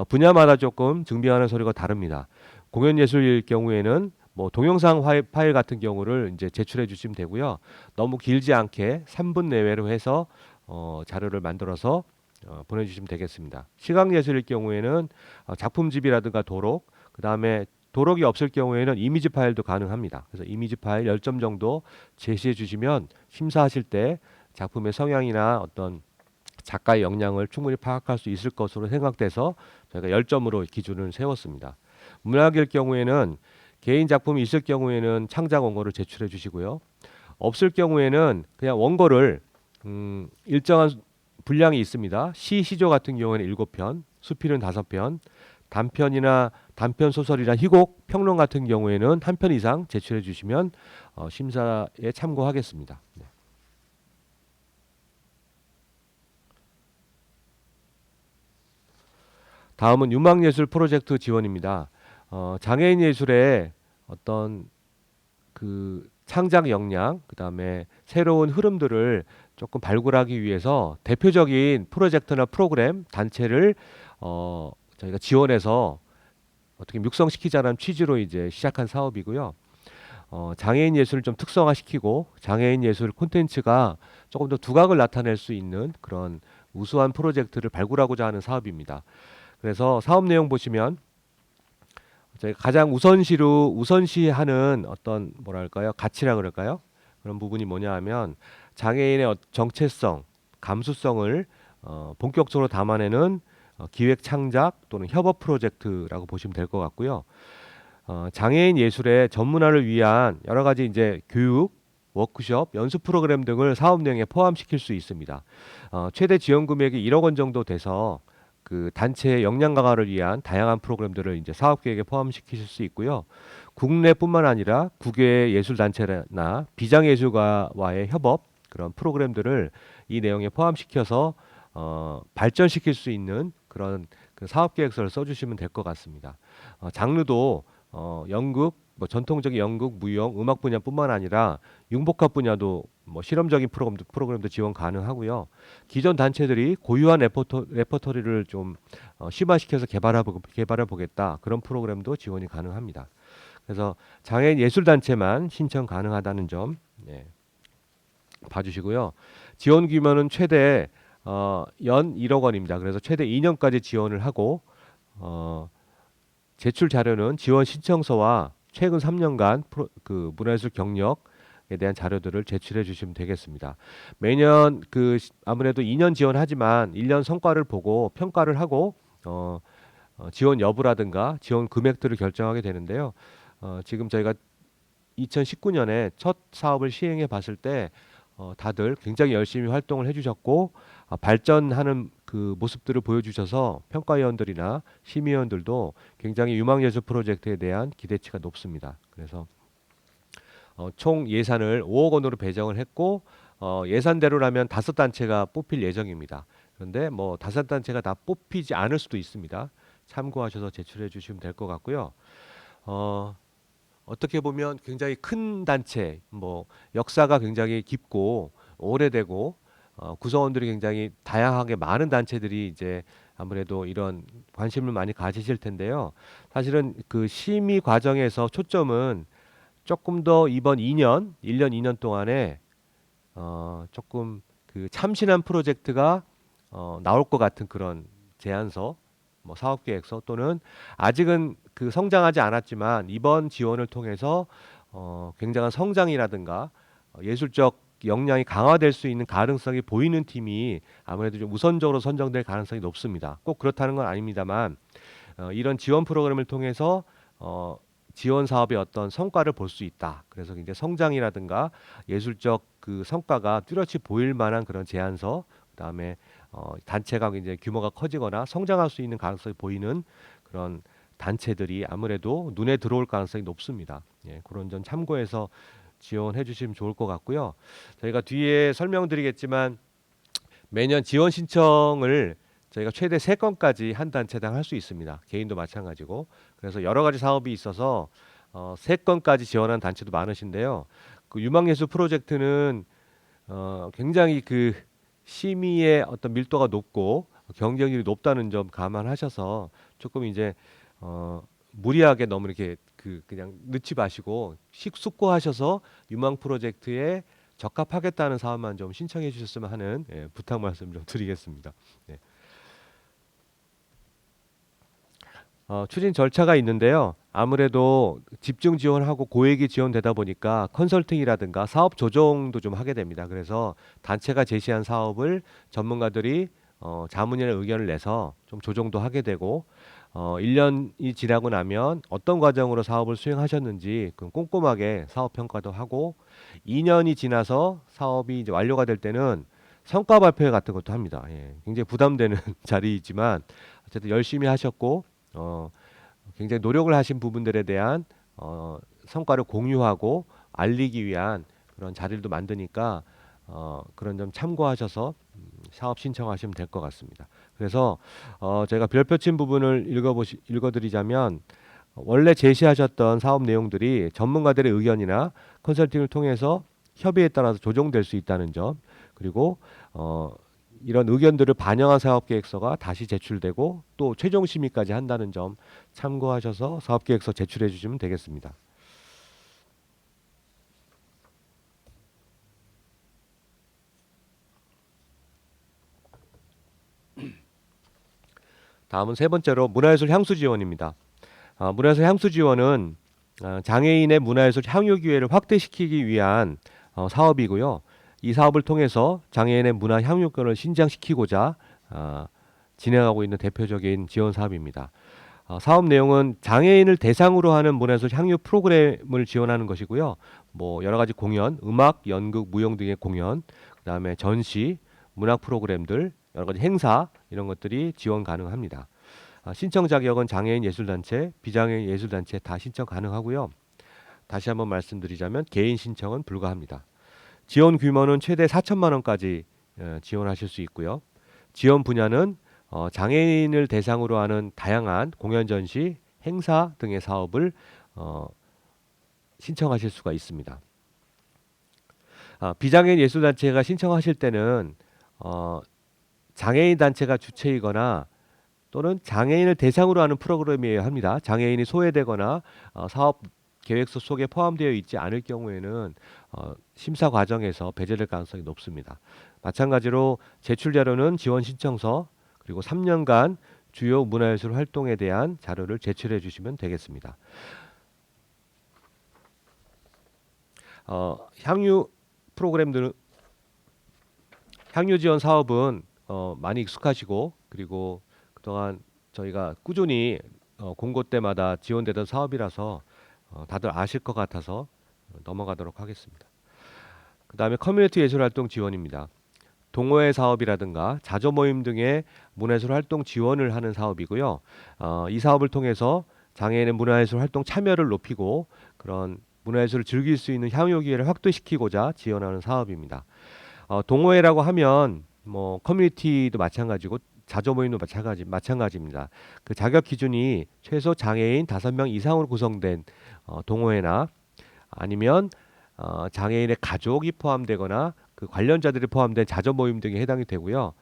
분야마다 조금 증빙하는 서류가 다릅니다. 공연 예술일 경우에는 뭐 동영상 파일 같은 경우를 이제 제출해 주시면 되고요. 너무 길지 않게 3분 내외로 해서 자료를 만들어서 보내주시면 되겠습니다. 시각예술일 경우에는 작품집이라든가 도록, 그 다음에 도록이 없을 경우에는 이미지 파일도 가능합니다. 그래서 이미지 파일 10점 정도 제시해 주시면 심사하실 때 작품의 성향이나 어떤 작가의 역량을 충분히 파악할 수 있을 것으로 생각돼서 저희가 10점으로 기준을 세웠습니다. 문학일 경우에는 개인 작품이 있을 경우에는 창작 원고를 제출해 주시고요. 없을 경우에는 그냥 원고를 일정한 분량이 있습니다. 시조 같은 경우에는 7편, 수필은 5편, 단편이나 단편 소설이나 희곡, 평론 같은 경우에는 한 편 이상 제출해 주시면 심사에 참고하겠습니다. 네. 다음은 유망예술 프로젝트 지원입니다. 장애인 예술의 어떤 그 창작 역량, 그다음에 새로운 흐름들을 조금 발굴하기 위해서 대표적인 프로젝트나 프로그램, 단체를 저희가 지원해서 어떻게 육성시키자는 취지로 이제 시작한 사업이고요. 장애인 예술을 좀 특성화시키고 장애인 예술 콘텐츠가 조금 더 두각을 나타낼 수 있는 그런 우수한 프로젝트를 발굴하고자 하는 사업입니다. 그래서 사업 내용 보시면 저희가 가장 우선시하는 어떤 뭐랄까요, 가치라 그럴까요? 그런 부분이 뭐냐 하면 장애인의 정체성, 감수성을 본격적으로 담아내는 기획 창작 또는 협업 프로젝트라고 보시면 될 것 같고요. 장애인 예술의 전문화를 위한 여러 가지 이제 교육, 워크숍, 연수 프로그램 등을 사업 내용에 포함시킬 수 있습니다. 최대 지원 금액이 1억 원 정도 돼서 그 단체의 역량 강화를 위한 다양한 프로그램들을 이제 사업 계획에 포함시키실 수 있고요. 국내뿐만 아니라 국외 예술 단체나 비장 예술가와의 협업 그런 프로그램들을 이 내용에 포함시켜서 발전시킬 수 있는 그런 그 사업 계획서를 써주시면 될 것 같습니다. 장르도 연극, 뭐 전통적인 연극, 무용, 음악 분야뿐만 아니라 융복합 분야도 뭐 실험적인 프로그램도 지원 가능하고요. 기존 단체들이 고유한 레퍼토리를 좀 심화시켜서 개발해 보겠다 그런 프로그램도 지원이 가능합니다. 그래서 장애인 예술 단체만 신청 가능하다는 점 봐주시고요. 지원 규모는 최대 연 1억 원입니다. 그래서 최대 2년까지 지원을 하고 제출 자료는 지원 신청서와 최근 3년간 그 문화예술 경력에 대한 자료들을 제출해 주시면 되겠습니다. 매년 아무래도 2년 지원하지만 1년 성과를 보고 평가를 하고 지원 여부라든가 지원 금액들을 결정하게 되는데요. 지금 저희가 2019년에 첫 사업을 시행해 봤을 때 다들 굉장히 열심히 활동을 해주셨고 발전하는 그 모습들을 보여주셔서 평가위원들이나 심의위원들도 굉장히 유망예술 프로젝트에 대한 기대치가 높습니다. 그래서 총 예산을 5억 원으로 배정을 했고 예산대로라면 5단체가 뽑힐 예정입니다. 그런데 뭐 5단체가 다 뽑히지 않을 수도 있습니다. 참고하셔서 제출해 주시면 될 것 같고요. 어떻게 보면 굉장히 큰 단체, 뭐 역사가 굉장히 깊고 오래되고 구성원들이 굉장히 다양하게 많은 단체들이 이제 아무래도 이런 관심을 많이 가지실 텐데요. 사실은 그 심의 과정에서 초점은 조금 더 이번 1년 2년 동안에 조금 그 참신한 프로젝트가 나올 것 같은 그런 제안서, 뭐 사업계획서 또는 아직은 그 성장하지 않았지만 이번 지원을 통해서 굉장한 성장이라든가 예술적 역량이 강화될 수 있는 가능성이 보이는 팀이 아무래도 좀 우선적으로 선정될 가능성이 높습니다. 꼭 그렇다는 건 아닙니다만 이런 지원 프로그램을 통해서 지원 사업의 어떤 성과를 볼 수 있다. 그래서 굉장히 성장이라든가 예술적 그 성과가 뚜렷이 보일 만한 그런 제안서, 그다음에 단체가 이제 규모가 커지거나 성장할 수 있는 가능성이 보이는 그런 단체들이 아무래도 눈에 들어올 가능성이 높습니다. 예, 그런 점 참고해서 지원해 주시면 좋을 것 같고요. 저희가 뒤에 설명드리겠지만 매년 지원 신청을 저희가 최대 3건까지 한 단체당 할 수 있습니다. 개인도 마찬가지고. 그래서 여러 가지 사업이 있어서 3건까지 지원한 단체도 많으신데요. 그 유망예술 프로젝트는 굉장히 그 심의의 어떤 밀도가 높고 경쟁률이 높다는 점 감안하셔서 조금 이제 무리하게 너무 이렇게 그냥 넣지 마시고 숙고하셔서 유망 프로젝트에 적합하겠다는 사업만 좀 신청해 주셨으면 하는 부탁 말씀 좀 드리겠습니다. 네. 추진 절차가 있는데요. 아무래도 집중 지원하고 고액이 지원되다 보니까 컨설팅이라든가 사업 조정도 좀 하게 됩니다. 그래서 단체가 제시한 사업을 전문가들이 자문이나 의견을 내서 좀 조정도 하게 되고 1년이 지나고 나면 어떤 과정으로 사업을 수행하셨는지 꼼꼼하게 사업 평가도 하고 2년이 지나서 사업이 이제 완료가 될 때는 성과 발표 같은 것도 합니다. 예, 굉장히 부담되는 자리이지만 어쨌든 열심히 하셨고 굉장히 노력을 하신 부분들에 대한 성과를 공유하고 알리기 위한 그런 자리도 만드니까 그런 점 참고하셔서 사업 신청하시면 될 것 같습니다. 그래서 제가 별표친 부분을 읽어드리자면 원래 제시하셨던 사업 내용들이 전문가들의 의견이나 컨설팅을 통해서 협의에 따라서 조정될 수 있다는 점, 그리고 이런 의견들을 반영한 사업계획서가 다시 제출되고 또 최종 심의까지 한다는 점 참고하셔서 사업계획서 제출해 주시면 되겠습니다. 다음은 세 번째로 문화예술 향수 지원입니다. 문화예술 향수 지원은 장애인의 문화예술 향유 기회를 확대시키기 위한 사업이고요. 이 사업을 통해서 장애인의 문화 향유권을 신장시키고자 진행하고 있는 대표적인 지원 사업입니다. 사업 내용은 장애인을 대상으로 하는 문화예술 향유 프로그램을 지원하는 것이고요. 뭐 여러 가지 공연, 음악, 연극, 무용 등의 공연, 그다음에 전시, 문학 프로그램들, 여러 가지 행사 이런 것들이 지원 가능합니다. 신청 자격은 장애인 예술단체, 비장애인 예술단체 다 신청 가능하고요. 다시 한번 말씀드리자면 개인 신청은 불가합니다. 지원 규모는 최대 4천만 원까지 지원하실 수 있고요. 지원 분야는 장애인을 대상으로 하는 다양한 공연 전시, 행사 등의 사업을 신청하실 수가 있습니다. 비장애인 예술단체가 신청하실 때는 장애인 단체가 주체이거나 또는 장애인을 대상으로 하는 프로그램이어야 합니다. 장애인이 소외되거나 사업 계획서 속에 포함되어 있지 않을 경우에는 심사 과정에서 배제될 가능성이 높습니다. 마찬가지로 제출 자료는 지원 신청서 그리고 3년간 주요 문화예술 활동에 대한 자료를 제출해 주시면 되겠습니다. 향유 프로그램들은 향유 지원 사업은 많이 익숙하시고 그리고 그동안 저희가 꾸준히 공고 때마다 지원되던 사업이라서 다들 아실 것 같아서 넘어가도록 하겠습니다. 그 다음에 커뮤니티 예술활동 지원입니다. 동호회 사업이라든가 자조 모임 등의 문화예술 활동 지원을 하는 사업이고요. 이 사업을 통해서 장애인의 문화예술 활동 참여를 높이고 그런 문화예술을 즐길 수 있는 향유 기회를 확대시키고자 지원하는 사업입니다. 동호회라고 하면 뭐 커뮤니티도 마찬가지고 자조 모임도 마찬가지입니다. 그 자격 기준이 최소 장애인 5명 이상으로 구성된 동호회나 아니면 장애인의 가족이 포함되거나 그 관련자들이 포함된 자조 모임 등에 해당이 되고요.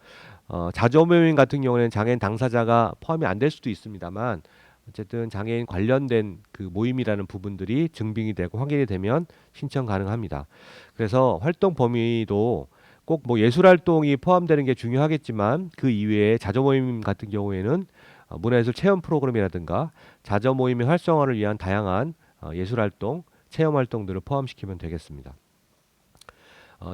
자조 모임 같은 경우에는 장애인 당사자가 포함이 안 될 수도 있습니다만 어쨌든 장애인 관련된 그 모임이라는 부분들이 증빙이 되고 확인이 되면 신청 가능합니다. 그래서 활동 범위도 꼭 뭐 예술 활동이 포함되는 게 중요하겠지만 그 이외에 자조 모임 같은 경우에는 문화예술 체험 프로그램이라든가 자조 모임의 활성화를 위한 다양한 예술 활동, 체험 활동들을 포함시키면 되겠습니다.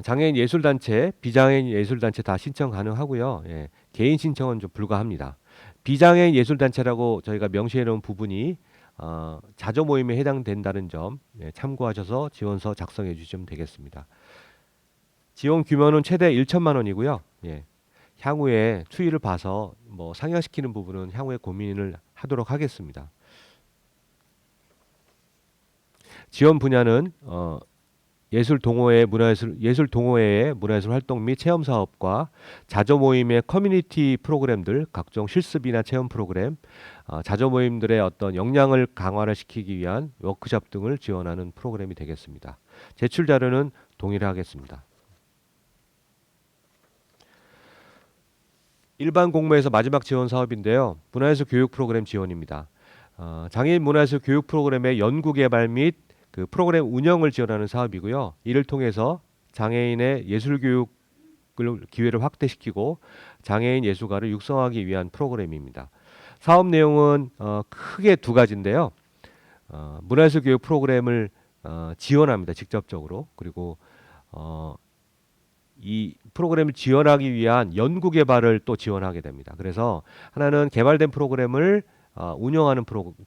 장애인 예술단체, 비장애인 예술단체 다 신청 가능하고요. 예, 개인 신청은 좀 불가합니다. 비장애인 예술단체라고 저희가 명시해 놓은 부분이 자조 모임에 해당된다는 점 참고하셔서 지원서 작성해 주시면 되겠습니다. 지원 규모는 최대 1천만 원이고요. 예, 향후에 추이를 봐서 뭐 상향시키는 부분은 향후에 고민을 하도록 하겠습니다. 지원 분야는 예술 동호회의 문화예술 활동 및 체험 사업과 자조 모임의 커뮤니티 프로그램들, 각종 실습이나 체험 프로그램, 자조 모임들의 어떤 역량을 강화를 시키기 위한 워크숍 등을 지원하는 프로그램이 되겠습니다. 제출 자료는 동일하겠습니다. 일반 공모에서 마지막 지원 사업인데요. 문화예술 교육 프로그램 지원입니다. 장애인 문화예술 교육 프로그램의 연구 개발 및 그 프로그램 운영을 지원하는 사업이고요. 이를 통해서 장애인의 예술 교육을 기회를 확대시키고 장애인 예술가를 육성하기 위한 프로그램입니다. 사업 내용은 크게 두 가지인데요. 문화예술 교육 프로그램을 지원합니다. 직접적으로. 그리고 이 프로그램을 지원하기 위한 연구 개발을 또 지원하게 됩니다. 그래서 하나는 개발된 프로그램을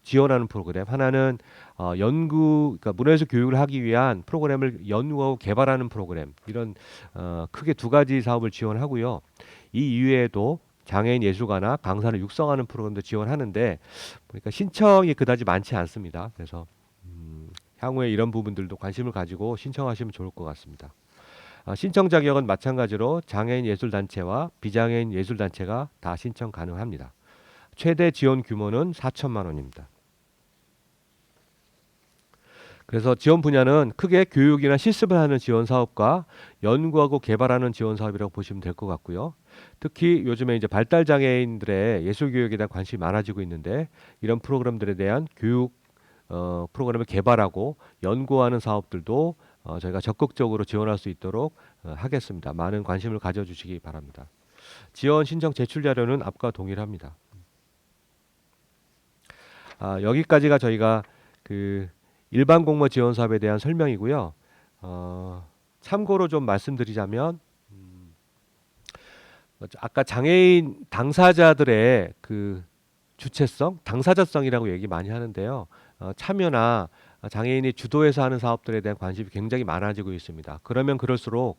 지원하는 프로그램, 하나는 그러니까 문화예술 교육을 하기 위한 프로그램을 연구하고 개발하는 프로그램, 이런 크게 두 가지 사업을 지원하고요. 이 이외에도 장애인 예술가나 강사를 육성하는 프로그램도 지원하는데 보니까 신청이 그다지 많지 않습니다. 그래서 향후에 이런 부분들도 관심을 가지고 신청하시면 좋을 것 같습니다. 신청 자격은 마찬가지로 장애인 예술단체와 비장애인 예술단체가 다 신청 가능합니다. 최대 지원 규모는 4천만 원입니다. 그래서 지원 분야는 크게 교육이나 실습을 하는 지원 사업과 연구하고 개발하는 지원 사업이라고 보시면 될 것 같고요. 특히 요즘에 이제 발달 장애인들의 예술 교육에 대한 관심이 많아지고 있는데 이런 프로그램들에 대한 교육 프로그램을 개발하고 연구하는 사업들도 저희가 적극적으로 지원할 수 있도록 하겠습니다. 많은 관심을 가져주시기 바랍니다. 지원 신청 제출 자료는 앞과 동일합니다. 여기까지가 저희가 그 일반 공모 지원 사업에 대한 설명이고요. 참고로 좀 말씀드리자면 아까 장애인 당사자들의 그 주체성, 당사자성이라고 얘기 많이 하는데요. 참여나 장애인이 주도해서 하는 사업들에 대한 관심이 굉장히 많아지고 있습니다. 그러면 그럴수록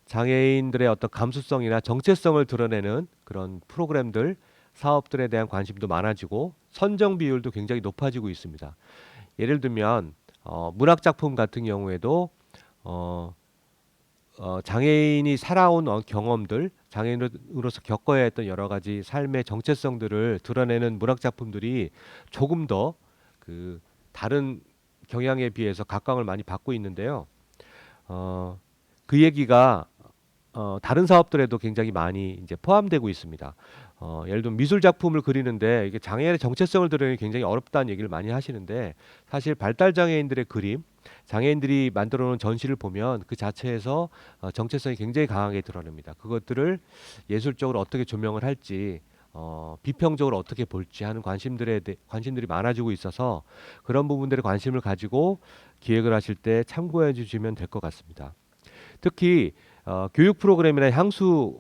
장애인들의 어떤 감수성이나 정체성을 드러내는 그런 프로그램들, 사업들에 대한 관심도 많아지고 선정 비율도 굉장히 높아지고 있습니다. 예를 들면 문학 작품 같은 경우에도 어, 장애인이 살아온 경험들, 장애인으로서 겪어야 했던 여러 가지 삶의 정체성들을 드러내는 문학 작품들이 조금 더 그 다른 경향에 비해서 각광을 많이 받고 있는데요. 어, 그 얘기가 다른 사업들에도 굉장히 많이 이제 포함되고 있습니다. 예를 들면 미술 작품을 그리는데 이게 장애인의 정체성을 드러내기 굉장히 어렵다는 얘기를 많이 하시는데 사실 발달 장애인들의 그림, 장애인들이 만들어 놓은 전시를 보면 그 자체에서 정체성이 굉장히 강하게 드러냅니다. 그것들을 예술적으로 어떻게 조명을 할지 비평적으로 어떻게 볼지 하는 관심들이 많아지고 있어서 그런 부분들에 관심을 가지고 기획을 하실 때 참고해 주시면 될 것 같습니다. 특히 교육 프로그램이나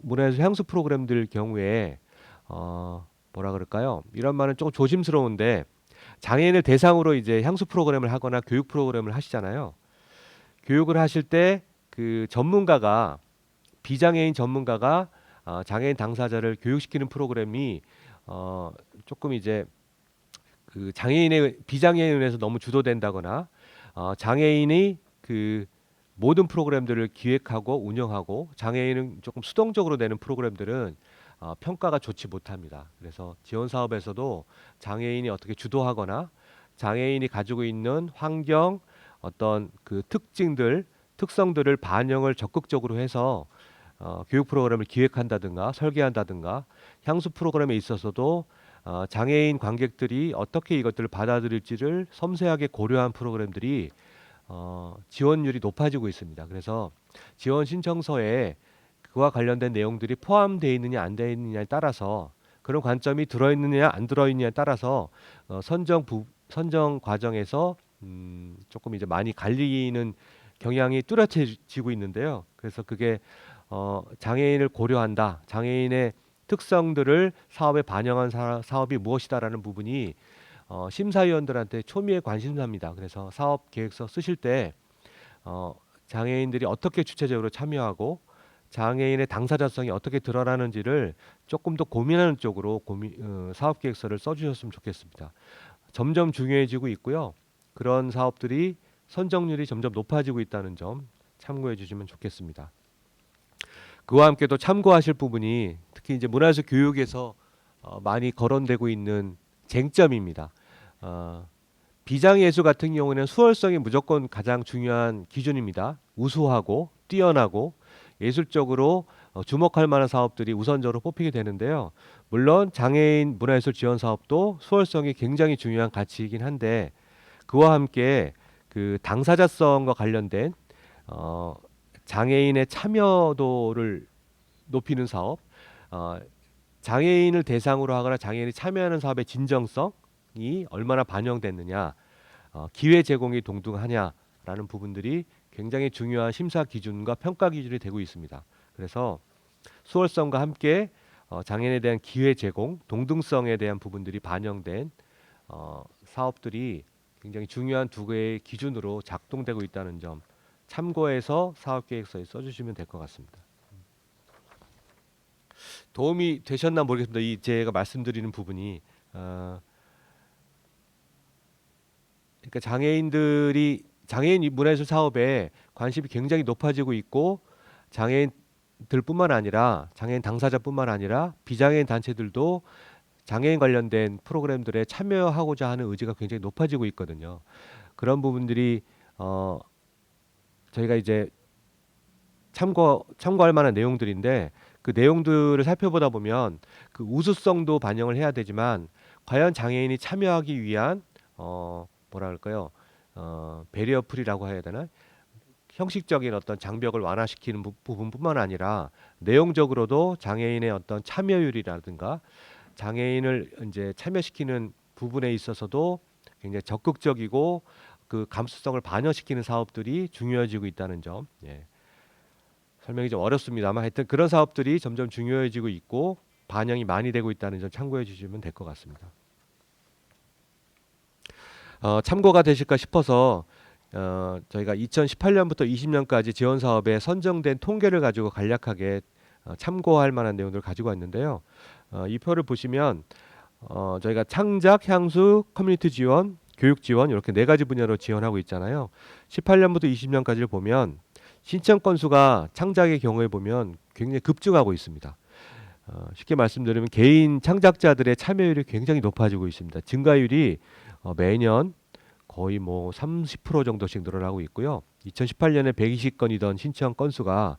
문화예술 향수 프로그램들 경우에 뭐라 그럴까요? 이런 말은 조금 조심스러운데 장애인을 대상으로 이제 향수 프로그램을 하거나 교육 프로그램을 하시잖아요. 교육을 하실 때 그 전문가가 비장애인 전문가가 장애인 당사자를 교육시키는 프로그램이 조금 이제 그 장애인의 비장애인에서 너무 주도된다거나 장애인이 그 모든 프로그램들을 기획하고 운영하고 장애인은 조금 수동적으로 내는 프로그램들은 평가가 좋지 못합니다. 그래서 지원 사업에서도 장애인이 어떻게 주도하거나 장애인이 가지고 있는 환경 어떤 그 특성들을 반영을 적극적으로 해서 교육 프로그램을 기획한다든가 설계한다든가 향수 프로그램에 있어서도 장애인 관객들이 어떻게 이것들을 받아들일지를 섬세하게 고려한 프로그램들이 지원율이 높아지고 있습니다. 그래서 지원 신청서에 그와 관련된 내용들이 포함되어 있느냐 안 되어 있느냐에 따라서 그런 관점이 들어있느냐 안 들어있느냐에 따라서 선정 과정에서 조금 이제 많이 갈리는 경향이 뚜렷해지고 있는데요. 그래서 그게 장애인을 고려한다, 장애인의 특성들을 사업에 반영한 사업이 무엇이다라는 부분이 심사위원들한테 초미의 관심사입니다. 그래서 사업 계획서 쓰실 때 장애인들이 어떻게 주체적으로 참여하고 장애인의 당사자성이 어떻게 드러나는지를 조금 더 고민하는 쪽으로 사업 계획서를 써주셨으면 좋겠습니다. 점점 중요해지고 있고요. 그런 사업들이 선정률이 점점 높아지고 있다는 점 참고해 주시면 좋겠습니다. 그와 함께 또 참고하실 부분이 특히 이제 문화예술 교육에서 많이 거론되고 있는 쟁점입니다. 비장예술 같은 경우는 수월성이 무조건 가장 중요한 기준입니다. 우수하고 뛰어나고 예술적으로 주목할 만한 사업들이 우선적으로 뽑히게 되는데요. 물론 장애인 문화예술 지원 사업도 수월성이 굉장히 중요한 가치이긴 한데 그와 함께 그 당사자성과 관련된 장애인의 참여도를 높이는 사업, 장애인을 대상으로 하거나 장애인이 참여하는 사업의 진정성이 얼마나 반영됐느냐, 기회 제공이 동등하냐라는 부분들이 굉장히 중요한 심사 기준과 평가 기준이 되고 있습니다. 그래서 수월성과 함께 장애인에 대한 기회 제공, 동등성에 대한 부분들이 반영된 사업들이 굉장히 중요한 두 개의 기준으로 작동되고 있다는 점 참고해서 사업계획서에 써주시면 될 것 같습니다. 도움이 되셨나 모르겠습니다. 이 제가 말씀드리는 부분이 그러니까 장애인 문화예술 사업에 관심이 굉장히 높아지고 있고 장애인들뿐만 아니라 장애인 당사자뿐만 아니라 비장애인 단체들도 장애인 관련된 프로그램들에 참여하고자 하는 의지가 굉장히 높아지고 있거든요. 그런 부분들이 저희가 이제 참고할 만한 내용들인데 그 내용들을 살펴보다 보면 그 우수성도 반영을 해야 되지만 과연 장애인이 참여하기 위한 뭐라 할까요? 배리어 프리라고 해야 되나? 형식적인 어떤 장벽을 완화시키는 부분뿐만 아니라 내용적으로도 장애인의 어떤 참여율이라든가 장애인을 이제 참여시키는 부분에 있어서도 굉장히 적극적이고 그 감수성을 반영시키는 사업들이 중요해지고 있다는 점. 예. 설명이 좀 어렵습니다만 하여튼 그런 사업들이 점점 중요해지고 있고 반영이 많이 되고 있다는 점 참고해 주시면 될 것 같습니다. 참고가 되실까 싶어서 저희가 2018년부터 20년까지 지원 사업에 선정된 통계를 가지고 간략하게 참고할 만한 내용들을 가지고 왔는데요. 이 표를 보시면 저희가 창작, 향수, 커뮤니티 지원, 교육 지원 이렇게 네 가지 분야로 지원하고 있잖아요. 18년부터 20년까지를 보면 신청 건수가 창작의 경우에 보면 굉장히 급증하고 있습니다. 쉽게 말씀드리면 개인 창작자들의 참여율이 굉장히 높아지고 있습니다. 증가율이 매년 거의 뭐 30% 정도씩 늘어나고 있고요. 2018년에 120건이던 신청 건수가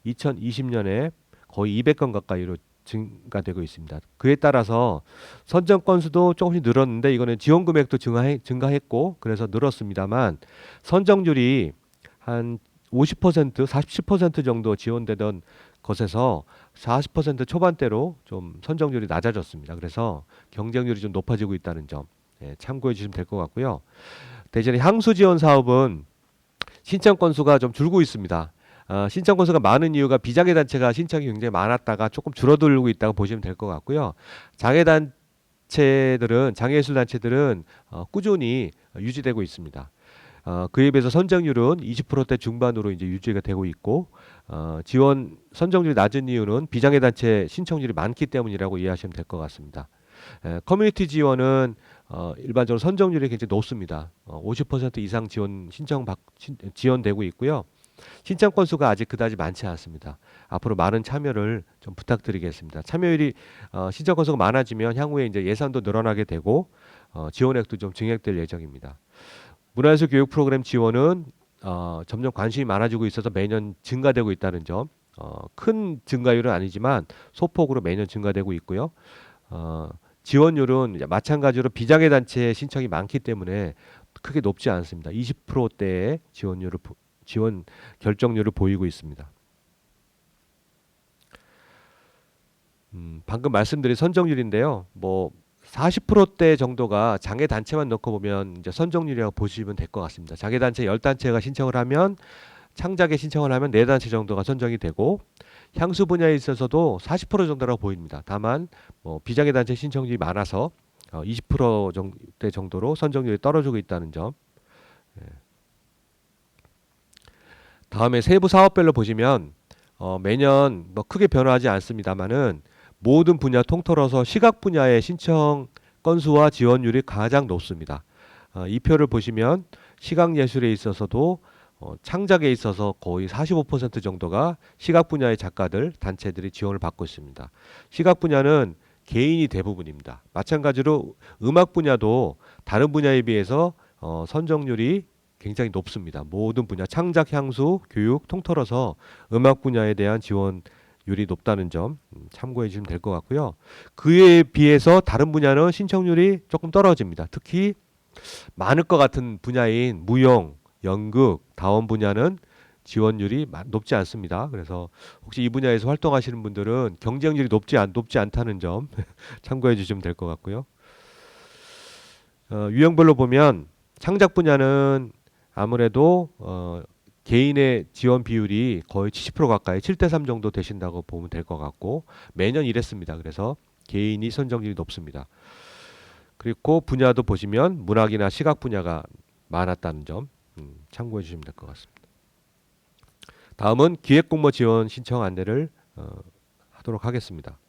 2020년에 거의 200건 가까이로 증가되고 있습니다. 그에 따라서 선정 건수도 조금씩 늘었는데 이거는 지원 금액도 증가했고 그래서 늘었습니다만 선정률이 한 50%, 47% 정도 지원되던 것에서 40% 초반대로 좀 선정률이 낮아졌습니다. 그래서 경쟁률이 좀 높아지고 있다는 점 참고해 주시면 될 것 같고요. 대신에 향수 지원 사업은 신청 건수가 좀 줄고 있습니다. 신청 건수가 많은 이유가 비장애 단체가 신청이 굉장히 많았다가 조금 줄어들고 있다고 보시면 될 것 같고요. 장애예술 단체들은 꾸준히 유지되고 있습니다. 그에 비해서 선정률은 20%대 중반으로 이제 유지가 되고 있고 지원 선정률이 낮은 이유는 비장애 단체 신청률이 많기 때문이라고 이해하시면 될 것 같습니다. 커뮤니티 지원은 일반적으로 선정률이 굉장히 높습니다. 50% 이상 지원되고 있고요. 신청 건수가 아직 그다지 많지 않습니다. 앞으로 많은 참여를 좀 부탁드리겠습니다. 참여율이 신청 건수가 많아지면 향후에 이제 예산도 늘어나게 되고 지원액도 좀 증액될 예정입니다. 문화예술 교육 프로그램 지원은 점점 관심이 많아지고 있어서 매년 증가되고 있다는 점, 큰 증가율은 아니지만 소폭으로 매년 증가되고 있고요. 지원율은 마찬가지로 비장애 단체의 신청이 많기 때문에 크게 높지 않습니다. 20%대의 지원 결정률을 보이고 있습니다. 방금 말씀드린 선정률인데요. 뭐 40%대 정도가 장애 단체만 넣고 보면 이제 선정률이라고 보시면 될 것 같습니다. 장애 단체 10단체가 신청을 하면 창작에 신청을 하면 4단체 정도가 선정이 되고 향수 분야에 있어서도 40% 정도라고 보입니다. 다만 비장애 단체 신청률이 많아서 20%대 정도로 선정률이 떨어지고 있다는 점. 다음에 세부 사업별로 보시면 매년 뭐 크게 변화하지 않습니다만은 모든 분야 통틀어서 시각 분야의 신청 건수와 지원율이 가장 높습니다. 이 표를 보시면 시각 예술에 있어서도 창작에 있어서 거의 45% 정도가 시각 분야의 작가들, 단체들이 지원을 받고 있습니다. 시각 분야는 개인이 대부분입니다. 마찬가지로 음악 분야도 다른 분야에 비해서 선정률이 굉장히 높습니다. 모든 분야, 창작, 향수, 교육 통틀어서 음악 분야에 대한 지원율이 높다는 점 참고해 주시면 될 것 같고요. 그에 비해서 다른 분야는 신청률이 조금 떨어집니다. 특히 많을 것 같은 분야인 무용, 연극, 다원 분야는 지원율이 높지 않습니다. 그래서 혹시 이 분야에서 활동하시는 분들은 경쟁률이 높지 않다는 점 참고해 주시면 될 것 같고요. 유형별로 보면 창작 분야는 아무래도 개인의 지원 비율이 거의 70% 가까이 7대3 정도 되신다고 보면 될 것 같고 매년 이랬습니다. 그래서 개인이 선정률이 높습니다. 그리고 분야도 보시면 문학이나 시각 분야가 많았다는 점 참고해 주시면 될 것 같습니다. 다음은 기획공모 지원 신청 안내를 하도록 하겠습니다.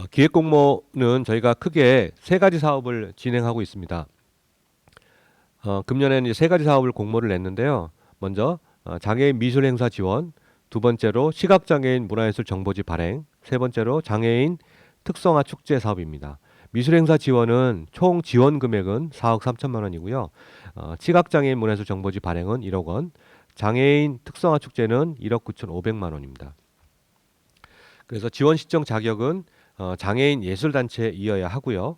기획공모는 저희가 크게 3가지 사업을 진행하고 있습니다. 금년에는 이제 3가지 사업을 공모를 냈는데요. 먼저 장애인 미술 행사 지원, 두 번째로 시각장애인 문화예술 정보지 발행, 세 번째로 장애인 특성화 축제 사업입니다. 미술 행사 지원은 총 지원 금액은 4억 3천만 원이고요. 시각장애인 문화예술 정보지 발행은 1억 원, 장애인 특성화 축제는 1억 9천5백만 원입니다. 그래서 지원 신청 자격은 장애인 예술단체이어야 하고요.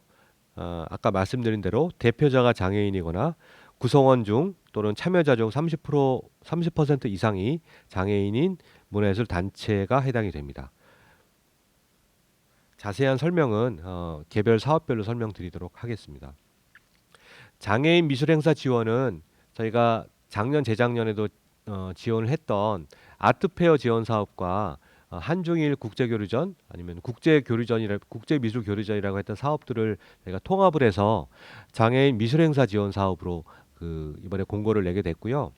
아까 말씀드린 대로 대표자가 장애인이거나 구성원 중 또는 참여자 중 30% 이상이 장애인인 문화예술 단체가 해당이 됩니다. 자세한 설명은 개별 사업별로 설명드리도록 하겠습니다. 장애인 미술 행사 지원은 저희가 작년 재작년에도 지원을 했던 아트페어 지원 사업과 한중일 국제교류전 아니면 국제미술교류전이라고 했던 사업들을 저희가 통합을 해서 장애인 미술행사 지원 사업으로 그 이번에 공고를 내게 됐고요.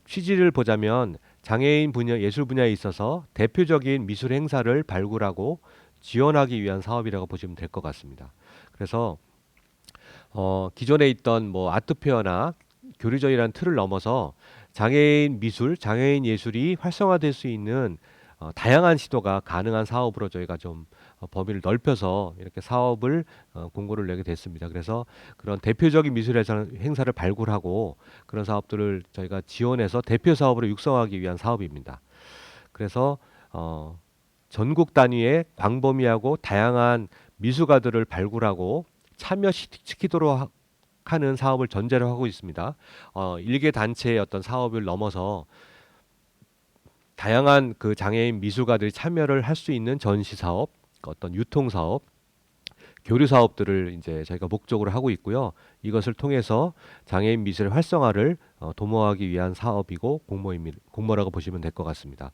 취지를 보자면 장애인 분야, 예술 분야에 있어서 대표적인 미술 행사를 발굴하고 지원하기 위한 사업이라고 보시면 될 것 같습니다. 그래서 기존에 있던 뭐 아트페어나 교류전이라는 틀을 넘어서 장애인 미술, 장애인 예술이 활성화될 수 있는 다양한 시도가 가능한 사업으로 저희가 좀 범위를 넓혀서 이렇게 사업을 공고를 내게 됐습니다. 그래서 그런 대표적인 미술 행사를 발굴하고 그런 사업들을 저희가 지원해서 대표 사업으로 육성하기 위한 사업입니다. 그래서 전국 단위의 광범위하고 다양한 미술가들을 발굴하고 참여시키도록 하는 사업을 전제로 하고 있습니다. 일개 단체의 어떤 사업을 넘어서 다양한 그 장애인 미술가들이 참여를 할 수 있는 전시 사업, 어떤 유통 사업, 교류 사업들을 이제 저희가 목적으로 하고 있고요. 이것을 통해서 장애인 미술의 활성화를 도모하기 위한 사업이고 공모라고 보시면 될 것 같습니다.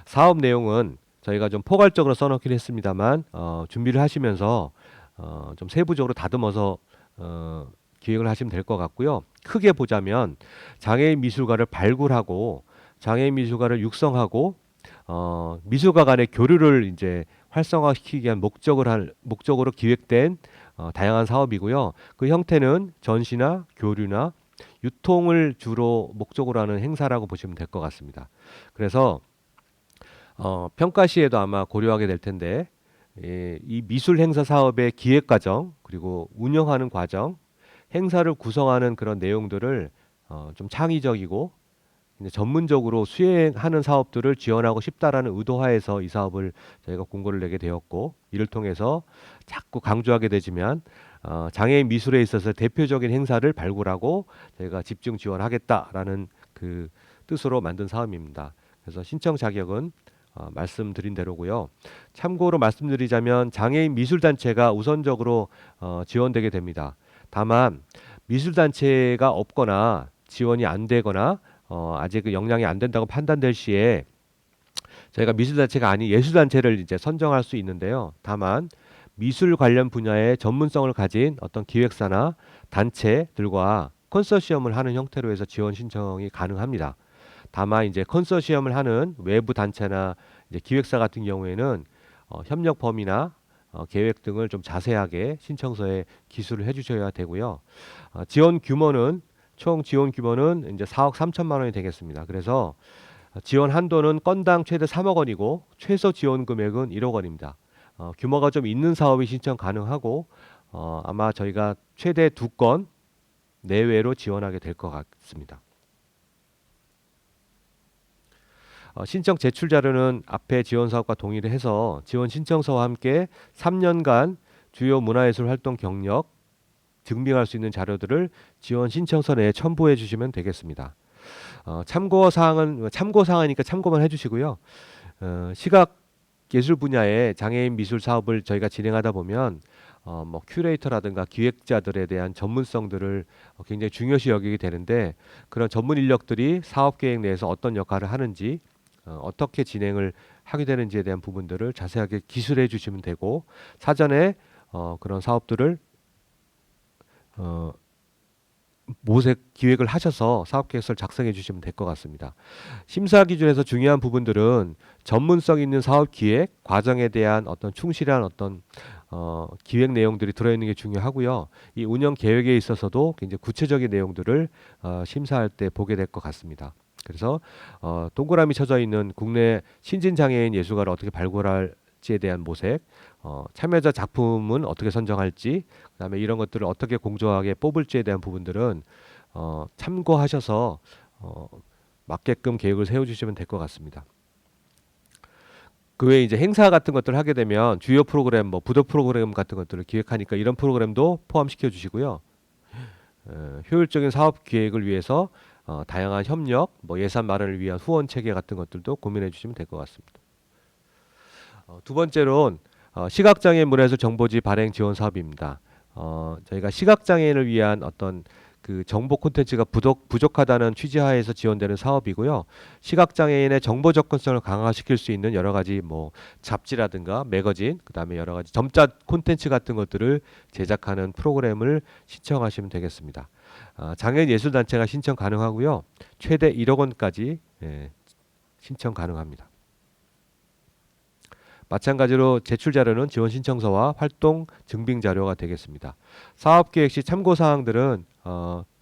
사업 내용은 저희가 좀 포괄적으로 써놓긴 했습니다만 준비를 하시면서 좀 세부적으로 다듬어서 기획을 하시면 될 것 같고요. 크게 보자면 장애인 미술가를 발굴하고 장애인 미술가를 육성하고 미술가 간의 교류를 이제 활성화시키기 위한 목적으로 기획된 다양한 사업이고요. 그 형태는 전시나 교류나 유통을 주로 목적으로 하는 행사라고 보시면 될 것 같습니다. 그래서 평가 시에도 아마 고려하게 될 텐데 이 미술 행사 사업의 기획 과정 그리고 운영하는 과정, 행사를 구성하는 그런 내용들을 좀 창의적이고 이제 전문적으로 수행하는 사업들을 지원하고 싶다라는 의도하에서 이 사업을 저희가 공고를 내게 되었고 이를 통해서 자꾸 강조하게 되지만 장애인 미술에 있어서 대표적인 행사를 발굴하고 저희가 집중 지원하겠다라는 그 뜻으로 만든 사업입니다. 그래서 신청 자격은 말씀드린 대로고요. 참고로 말씀드리자면 장애인 미술단체가 우선적으로 지원되게 됩니다. 다만 미술단체가 없거나 지원이 안 되거나 아직 그 역량이 안 된다고 판단될 시에 저희가 미술단체가 아닌 예술단체를 이제 선정할 수 있는데요. 다만 미술 관련 분야의 전문성을 가진 어떤 기획사나 단체들과 컨소시엄을 하는 형태로 해서 지원 신청이 가능합니다. 다만 이제 컨소시엄을 하는 외부 단체나 이제 기획사 같은 경우에는 협력 범위나 계획 등을 좀 자세하게 신청서에 기술을 해주셔야 되고요. 총 지원 규모는 이제 4억 3천만 원이 되겠습니다. 그래서 지원 한도는 건당 최대 3억 원이고 최소 지원 금액은 1억 원입니다. 규모가 좀 있는 사업이 신청 가능하고 아마 저희가 최대 2건 내외로 지원하게 될 것 같습니다. 신청 제출 자료는 앞에 지원 사업과 동의를 해서 지원 신청서와 함께 3년간 주요 문화예술 활동 경력 증명할 수 있는 자료들을 지원 신청서 내에 첨부해 주시면 되겠습니다. 참고 사항이니까 참고만 해주시고요. 시각 예술 분야의 장애인 미술 사업을 저희가 진행하다 보면 뭐 큐레이터라든가 기획자들에 대한 전문성들을 굉장히 중요시 여기게 되는데 그런 전문 인력들이 사업 계획 내에서 어떤 역할을 하는지 어떻게 진행을 하게 되는지에 대한 부분들을 자세하게 기술해 주시면 되고 사전에 그런 사업들을 모색 기획을 하셔서 사업 계획서를 작성해 주시면 될 것 같습니다. 심사 기준에서 중요한 부분들은 전문성 있는 사업 기획 과정에 대한 어떤 충실한 어떤 기획 내용들이 들어있는 게 중요하고요. 이 운영 계획에 있어서도 굉장히 구체적인 내용들을 심사할 때 보게 될 것 같습니다. 그래서 동그라미 쳐져 있는 국내 신진장애인 예술가를 어떻게 발굴할지에 대한 모색, 참여자 작품은 어떻게 선정할지, 그다음에 이런 것들을 어떻게 공정하게 뽑을지에 대한 부분들은 참고하셔서 맞게끔 계획을 세워주시면 될 것 같습니다. 그 외에 이제 행사 같은 것들을 하게 되면 주요 프로그램, 뭐 부도 프로그램 같은 것들을 기획하니까 이런 프로그램도 포함시켜 주시고요. 효율적인 사업 기획을 위해서 다양한 협력, 뭐 예산 마련을 위한 후원 체계 같은 것들도 고민해 주시면 될 것 같습니다. 두 번째로는 시각장애인 문화예술 정보지 발행 지원 사업입니다. 저희가 시각장애인을 위한 어떤 그 정보 콘텐츠가 부족하다는 취지하에서 지원되는 사업이고요. 시각장애인의 정보 접근성을 강화시킬 수 있는 여러 가지 뭐 잡지라든가 매거진, 그다음에 여러 가지 점자 콘텐츠 같은 것들을 제작하는 프로그램을 신청하시면 되겠습니다. 장애인 예술단체가 신청 가능하고요. 최대 1억 원까지 신청 가능합니다. 마찬가지로 제출 자료는 지원 신청서와 활동 증빙 자료가 되겠습니다. 사업 계획 시 참고 사항들은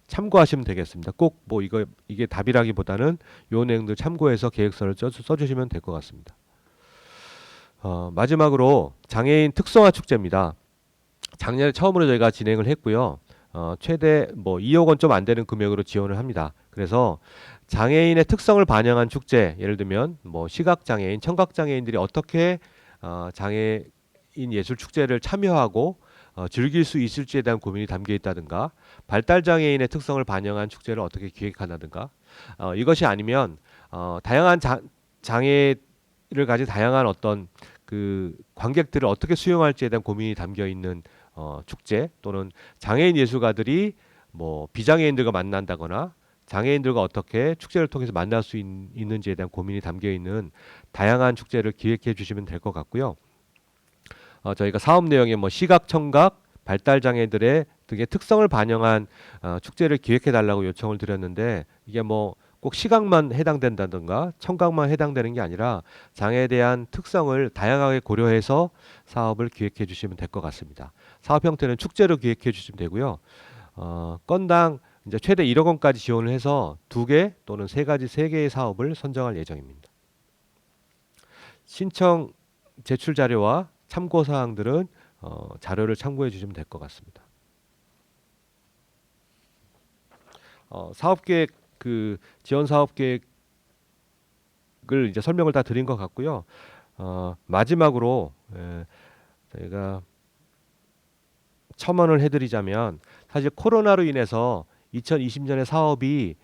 참고하시면 되겠습니다. 꼭 뭐 이게 답이라기보다는 요 내용들 참고해서 계획서를 써주시면 될 것 같습니다. 마지막으로 장애인 특성화 축제입니다. 작년에 처음으로 저희가 진행을 했고요. 최대 뭐 2억 원 좀 안 되는 금액으로 지원을 합니다. 그래서 장애인의 특성을 반영한 축제, 예를 들면 뭐 시각장애인, 청각장애인들이 어떻게 장애인 예술 축제를 참여하고 즐길 수 있을지에 대한 고민이 담겨 있다든가, 발달장애인의 특성을 반영한 축제를 어떻게 기획한다든가, 이것이 아니면 다양한 장애를 가진 다양한 어떤 그 관객들을 어떻게 수용할지에 대한 고민이 담겨 있는 축제, 또는 장애인 예술가들이 뭐 비장애인들과 만난다거나 장애인들과 어떻게 축제를 통해서 만날 수 있는지에 대한 고민이 담겨 있는 다양한 축제를 기획해 주시면 될 것 같고요. 저희가 사업 내용에 뭐 시각, 청각, 발달 장애들의 등의 특성을 반영한 축제를 기획해 달라고 요청을 드렸는데, 이게 뭐 꼭 시각만 해당된다든가 청각만 해당되는 게 아니라 장애에 대한 특성을 다양하게 고려해서 사업을 기획해 주시면 될 것 같습니다. 사업 형태는 축제로 기획해 주시면 되고요. 건당 이제 최대 1억 원까지 지원을 해서 2개 또는 3개의 사업을 선정할 예정입니다. 신청 제출 자료와 참고 사항들은 자료를 참고해 주시면 될 것 같습니다. 사업 계획, 그 지원 사업 계획을 이제 설명을 다 드린 것 같고요. 마지막으로 저희가 첨언을 해드리자면, 사실 코로나로 인해서 2020년에 사업이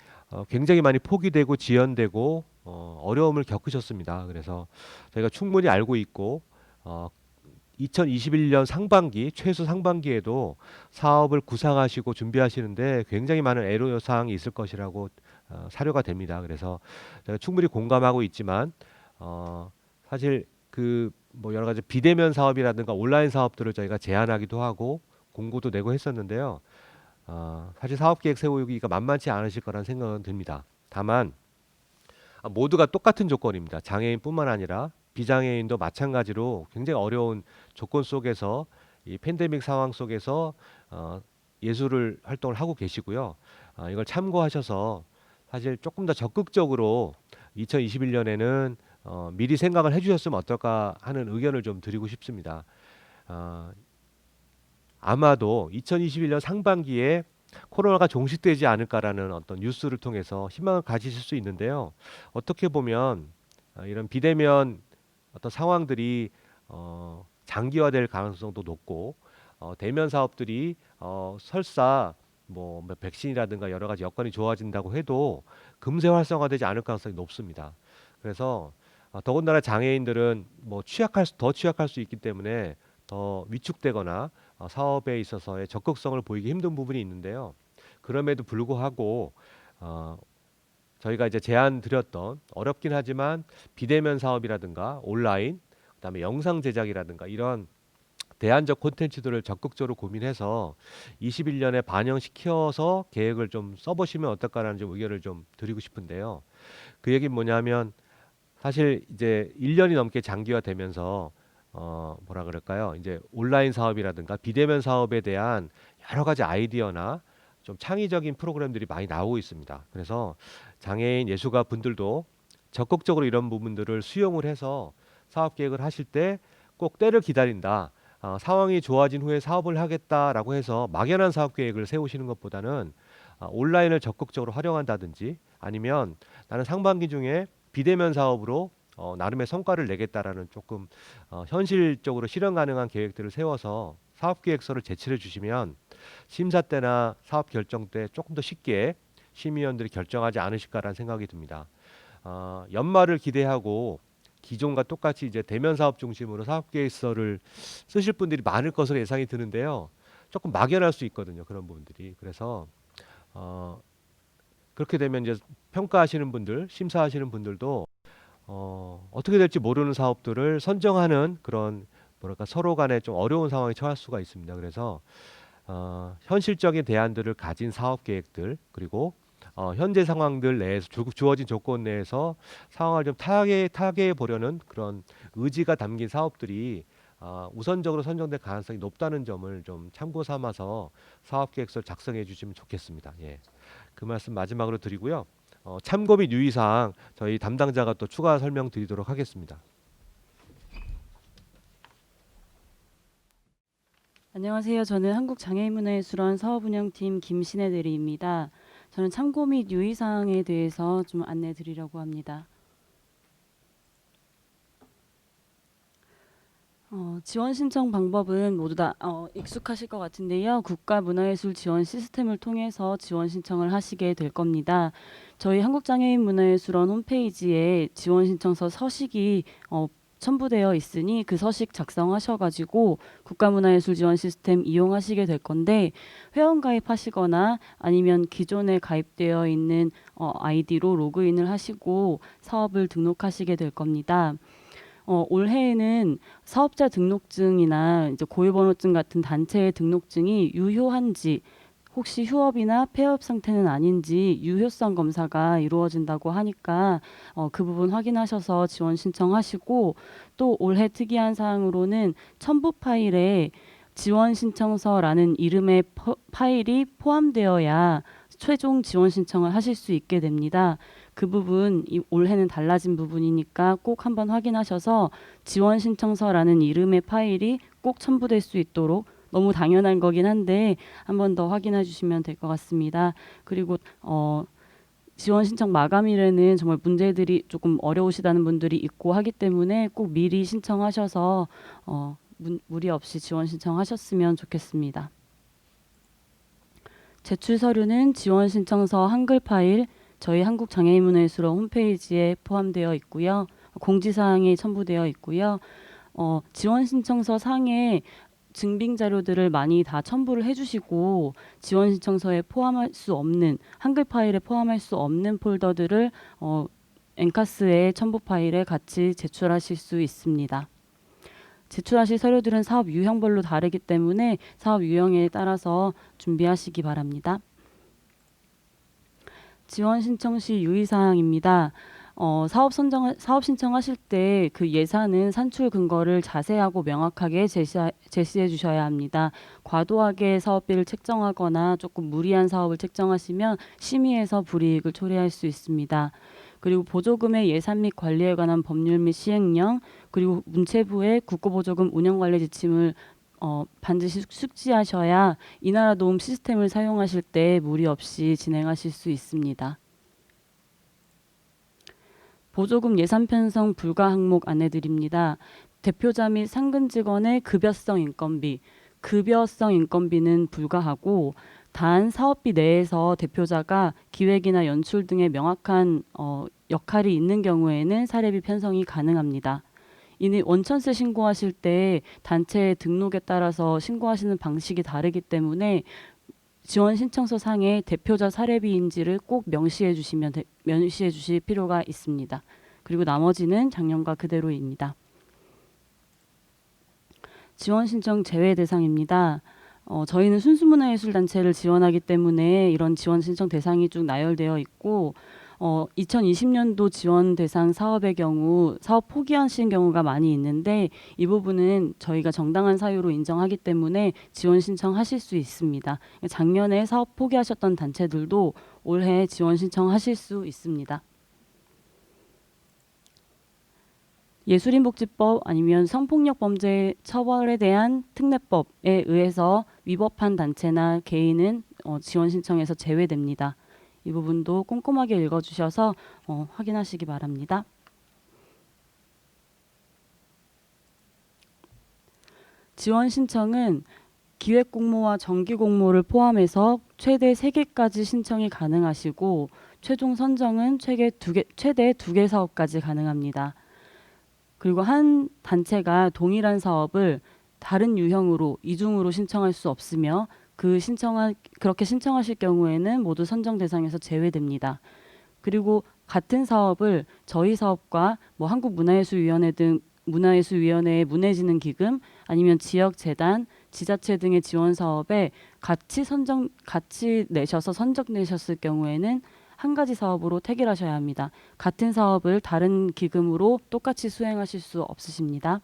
굉장히 많이 포기되고 지연되고 어려움을 겪으셨습니다. 그래서 저희가 충분히 알고 있고 2021년 상반기, 최소 상반기에도 사업을 구상하시고 준비하시는데 굉장히 많은 애로사항이 있을 것이라고 사료가 됩니다. 그래서 제가 충분히 공감하고 있지만 사실 그 뭐 여러 가지 비대면 사업이라든가 온라인 사업들을 저희가 제안하기도 하고 공고도 내고 했었는데요. 사실 사업 계획 세우기가 만만치 않으실 거란 생각은 듭니다. 다만 모두가 똑같은 조건입니다. 장애인뿐만 아니라 비장애인도 마찬가지로 굉장히 어려운 조건 속에서 이 팬데믹 상황 속에서 예술을 활동을 하고 계시고요. 이걸 참고하셔서 사실 조금 더 적극적으로 2021년에는 미리 생각을 해주셨으면 어떨까 하는 의견을 좀 드리고 싶습니다. 아마도 2021년 상반기에 코로나가 종식되지 않을까라는 어떤 뉴스를 통해서 희망을 가지실 수 있는데요. 어떻게 보면 이런 비대면 어떤 상황들이 장기화될 가능성도 높고 대면 사업들이 설사 뭐 백신이라든가 여러 가지 여건이 좋아진다고 해도 금세 활성화되지 않을 가능성이 높습니다. 그래서 더군다나 장애인들은 뭐 더 취약할 수 있기 때문에 더 위축되거나 사업에 있어서의 적극성을 보이기 힘든 부분이 있는데요. 그럼에도 불구하고 저희가 이제 제안 드렸던, 어렵긴 하지만 비대면 사업이라든가 온라인, 그다음에 영상 제작이라든가 이런 대안적 콘텐츠들을 적극적으로 고민해서 21년에 반영시켜서 계획을 좀 써보시면 어떨까라는 좀 의견을 좀 드리고 싶은데요. 그 얘기는 뭐냐면, 사실 이제 1년이 넘게 장기화되면서 뭐라 그럴까요? 이제 온라인 사업이라든가 비대면 사업에 대한 여러 가지 아이디어나 좀 창의적인 프로그램들이 많이 나오고 있습니다. 그래서 장애인 예술가 분들도 적극적으로 이런 부분들을 수용을 해서 사업 계획을 하실 때 꼭 때를 기다린다, 상황이 좋아진 후에 사업을 하겠다라고 해서 막연한 사업 계획을 세우시는 것보다는 온라인을 적극적으로 활용한다든지, 아니면 나는 상반기 중에 비대면 사업으로 나름의 성과를 내겠다라는 조금 현실적으로 실현 가능한 계획들을 세워서 사업 계획서를 제출해 주시면 심사 때나 사업 결정 때 조금 더 쉽게 심의위원들이 결정하지 않으실까라는 생각이 듭니다. 연말을 기대하고 기존과 똑같이 이제 대면 사업 중심으로 사업 계획서를 쓰실 분들이 많을 것으로 예상이 드는데요. 조금 막연할 수 있거든요, 그런 부분들이. 그래서 그렇게 되면 이제 평가하시는 분들, 심사하시는 분들도 어떻게 될지 모르는 사업들을 선정하는 그런 뭐랄까 서로 간에 좀 어려운 상황에 처할 수가 있습니다. 그래서 현실적인 대안들을 가진 사업 계획들 그리고 현재 상황들 내에서 주어진 조건 내에서 상황을 좀 타개해 보려는 그런 의지가 담긴 사업들이 우선적으로 선정될 가능성이 높다는 점을 좀 참고 삼아서 사업 계획서를 작성해 주시면 좋겠습니다. 예. 그 말씀 마지막으로 드리고요. 참고 및 유의사항 저희 담당자가 또 추가 설명드리도록 하겠습니다. 안녕하세요. 저는 한국장애인문화예술원 사업운영팀 김신혜 대리입니다. 저는 참고 및 유의사항에 대해서 좀 안내 드리려고 합니다. 지원 신청 방법은 모두 다 익숙하실 것 같은데요. 국가문화예술 지원 시스템을 통해서 지원 신청을 하시게 될 겁니다. 저희 한국장애인문화예술원 홈페이지에 지원 신청서 서식이 첨부되어 있으니 그 서식 작성하셔가지고 국가문화예술 지원 시스템 이용하시게 될 건데 회원 가입하시거나 아니면 기존에 가입되어 있는 아이디로 로그인을 하시고 사업을 등록하시게 될 겁니다. 올해에는 사업자 등록증이나 이제 고유번호증 같은 단체의 등록증이 유효한지 혹시 휴업이나 폐업 상태는 아닌지 유효성 검사가 이루어진다고 하니까 그 부분 확인하셔서 지원 신청하시고 또 올해 특이한 사항으로는 첨부 파일에 지원 신청서라는 이름의 파일이 포함되어야 최종 지원 신청을 하실 수 있게 됩니다. 그 부분 올해는 달라진 부분이니까 꼭 한번 확인하셔서 지원 신청서라는 이름의 파일이 꼭 첨부될 수 있도록 너무 당연한 거긴 한데 한 번 더 확인해 주시면 될 것 같습니다. 그리고 지원 신청 마감일에는 정말 문제들이 조금 어려우시다는 분들이 있고 하기 때문에 꼭 미리 신청하셔서 무리 없이 지원 신청하셨으면 좋겠습니다. 제출 서류는 지원 신청서 한글 파일 저희 한국장애인문화예술원 홈페이지에 포함되어 있고요. 공지사항이 첨부되어 있고요. 지원 신청서 상에 증빙 자료들을 많이 다 첨부를 해주시고 지원 신청서에 포함할 수 없는 한글 파일에 포함할 수 없는 폴더들을 엔카스의 첨부 파일에 같이 제출하실 수 있습니다. 제출하실 서류들은 사업 유형별로 다르기 때문에 사업 유형에 따라서 준비하시기 바랍니다. 지원 신청 시 유의사항입니다. 사업 신청하실 때 그 예산은 산출 근거를 자세하고 명확하게 제시해 주셔야 합니다. 과도하게 사업비를 책정하거나 조금 무리한 사업을 책정하시면 심의에서 불이익을 초래할 수 있습니다. 그리고 보조금의 예산 및 관리에 관한 법률 및 시행령 그리고 문체부의 국고보조금 운영관리 지침을 반드시 숙지하셔야 이나라 도움 시스템을 사용하실 때 무리 없이 진행하실 수 있습니다. 보조금 예산 편성 불가 항목 안내드립니다. 대표자 및 상근 직원의 급여성 인건비는 불가하고 단 사업비 내에서 대표자가 기획이나 연출 등의 명확한 역할이 있는 경우에는 사례비 편성이 가능합니다. 이는 원천세 신고하실 때 단체 등록에 따라서 신고하시는 방식이 다르기 때문에 지원 신청서 상에 대표자 사례비인지를 꼭 명시해 주실 필요가 있습니다. 그리고 나머지는 작년과 그대로입니다. 지원 신청 제외 대상입니다. 저희는 순수문화예술단체를 지원하기 때문에 이런 지원 신청 대상이 쭉 나열되어 있고 2020년도 지원 대상 사업의 경우 사업 포기하신 경우가 많이 있는데 이 부분은 저희가 정당한 사유로 인정하기 때문에 지원 신청하실 수 있습니다. 작년에 사업 포기하셨던 단체들도 올해 지원 신청하실 수 있습니다. 예술인복지법 아니면 성폭력범죄 처벌에 대한 특례법에 의해서 위법한 단체나 개인은 지원 신청에서 제외됩니다. 이 부분도 꼼꼼하게 읽어주셔서 확인하시기 바랍니다. 지원 신청은 기획공모와 정기공모를 포함해서 최대 3개까지 신청이 가능하시고 최종 선정은 최대 2개 사업까지 가능합니다. 그리고 한 단체가 동일한 사업을 다른 유형으로 이중으로 신청할 수 없으며 그렇게 신청하실 경우에는 모두 선정 대상에서 제외됩니다. 그리고 같은 사업을 저희 사업과 뭐 한국문화예술위원회 등 문화예술위원회의 문해진흥기금 아니면 지역재단, 지자체 등의 지원 사업에 같이 내셔서 선정되셨을 경우에는 한 가지 사업으로 택일하셔야 합니다. 같은 사업을 다른 기금으로 똑같이 수행하실 수 없으십니다.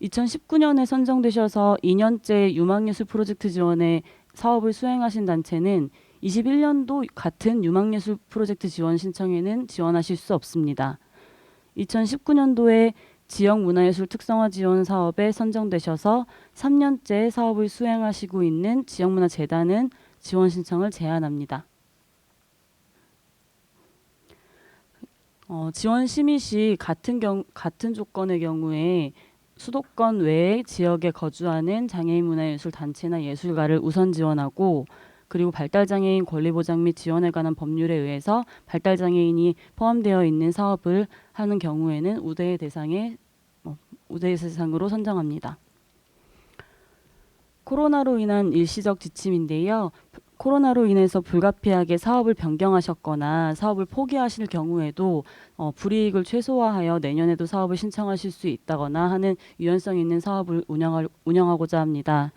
2019년에 선정되셔서 2년째 유망예술 프로젝트 지원에 사업을 수행하신 단체는 21년도 같은 유망예술 프로젝트 지원 신청에는 지원하실 수 없습니다. 2019년도에 지역문화예술 특성화 지원 사업에 선정되셔서 3년째 사업을 수행하시고 있는 지역문화재단은 지원 신청을 제한합니다. 지원 심의 시 같은 조건의 경우에 수도권 외의 지역에 거주하는 장애인 문화예술 단체나 예술가를 우선 지원하고, 그리고 발달장애인 권리보장 및 지원에 관한 법률에 의해서 발달장애인이 포함되어 있는 사업을 하는 경우에는 우대 대상으로 선정합니다. 코로나로 인한 일시적 지침인데요. 코로나로 인해서 불가피하게 사업을 변경하셨거나 사업을 포기하실 경우에도 불이익을 최소화하여 내년에도 사업을 신청하실 수 있다거나 하는 유연성 있는 사업을 운영하고자 합니다.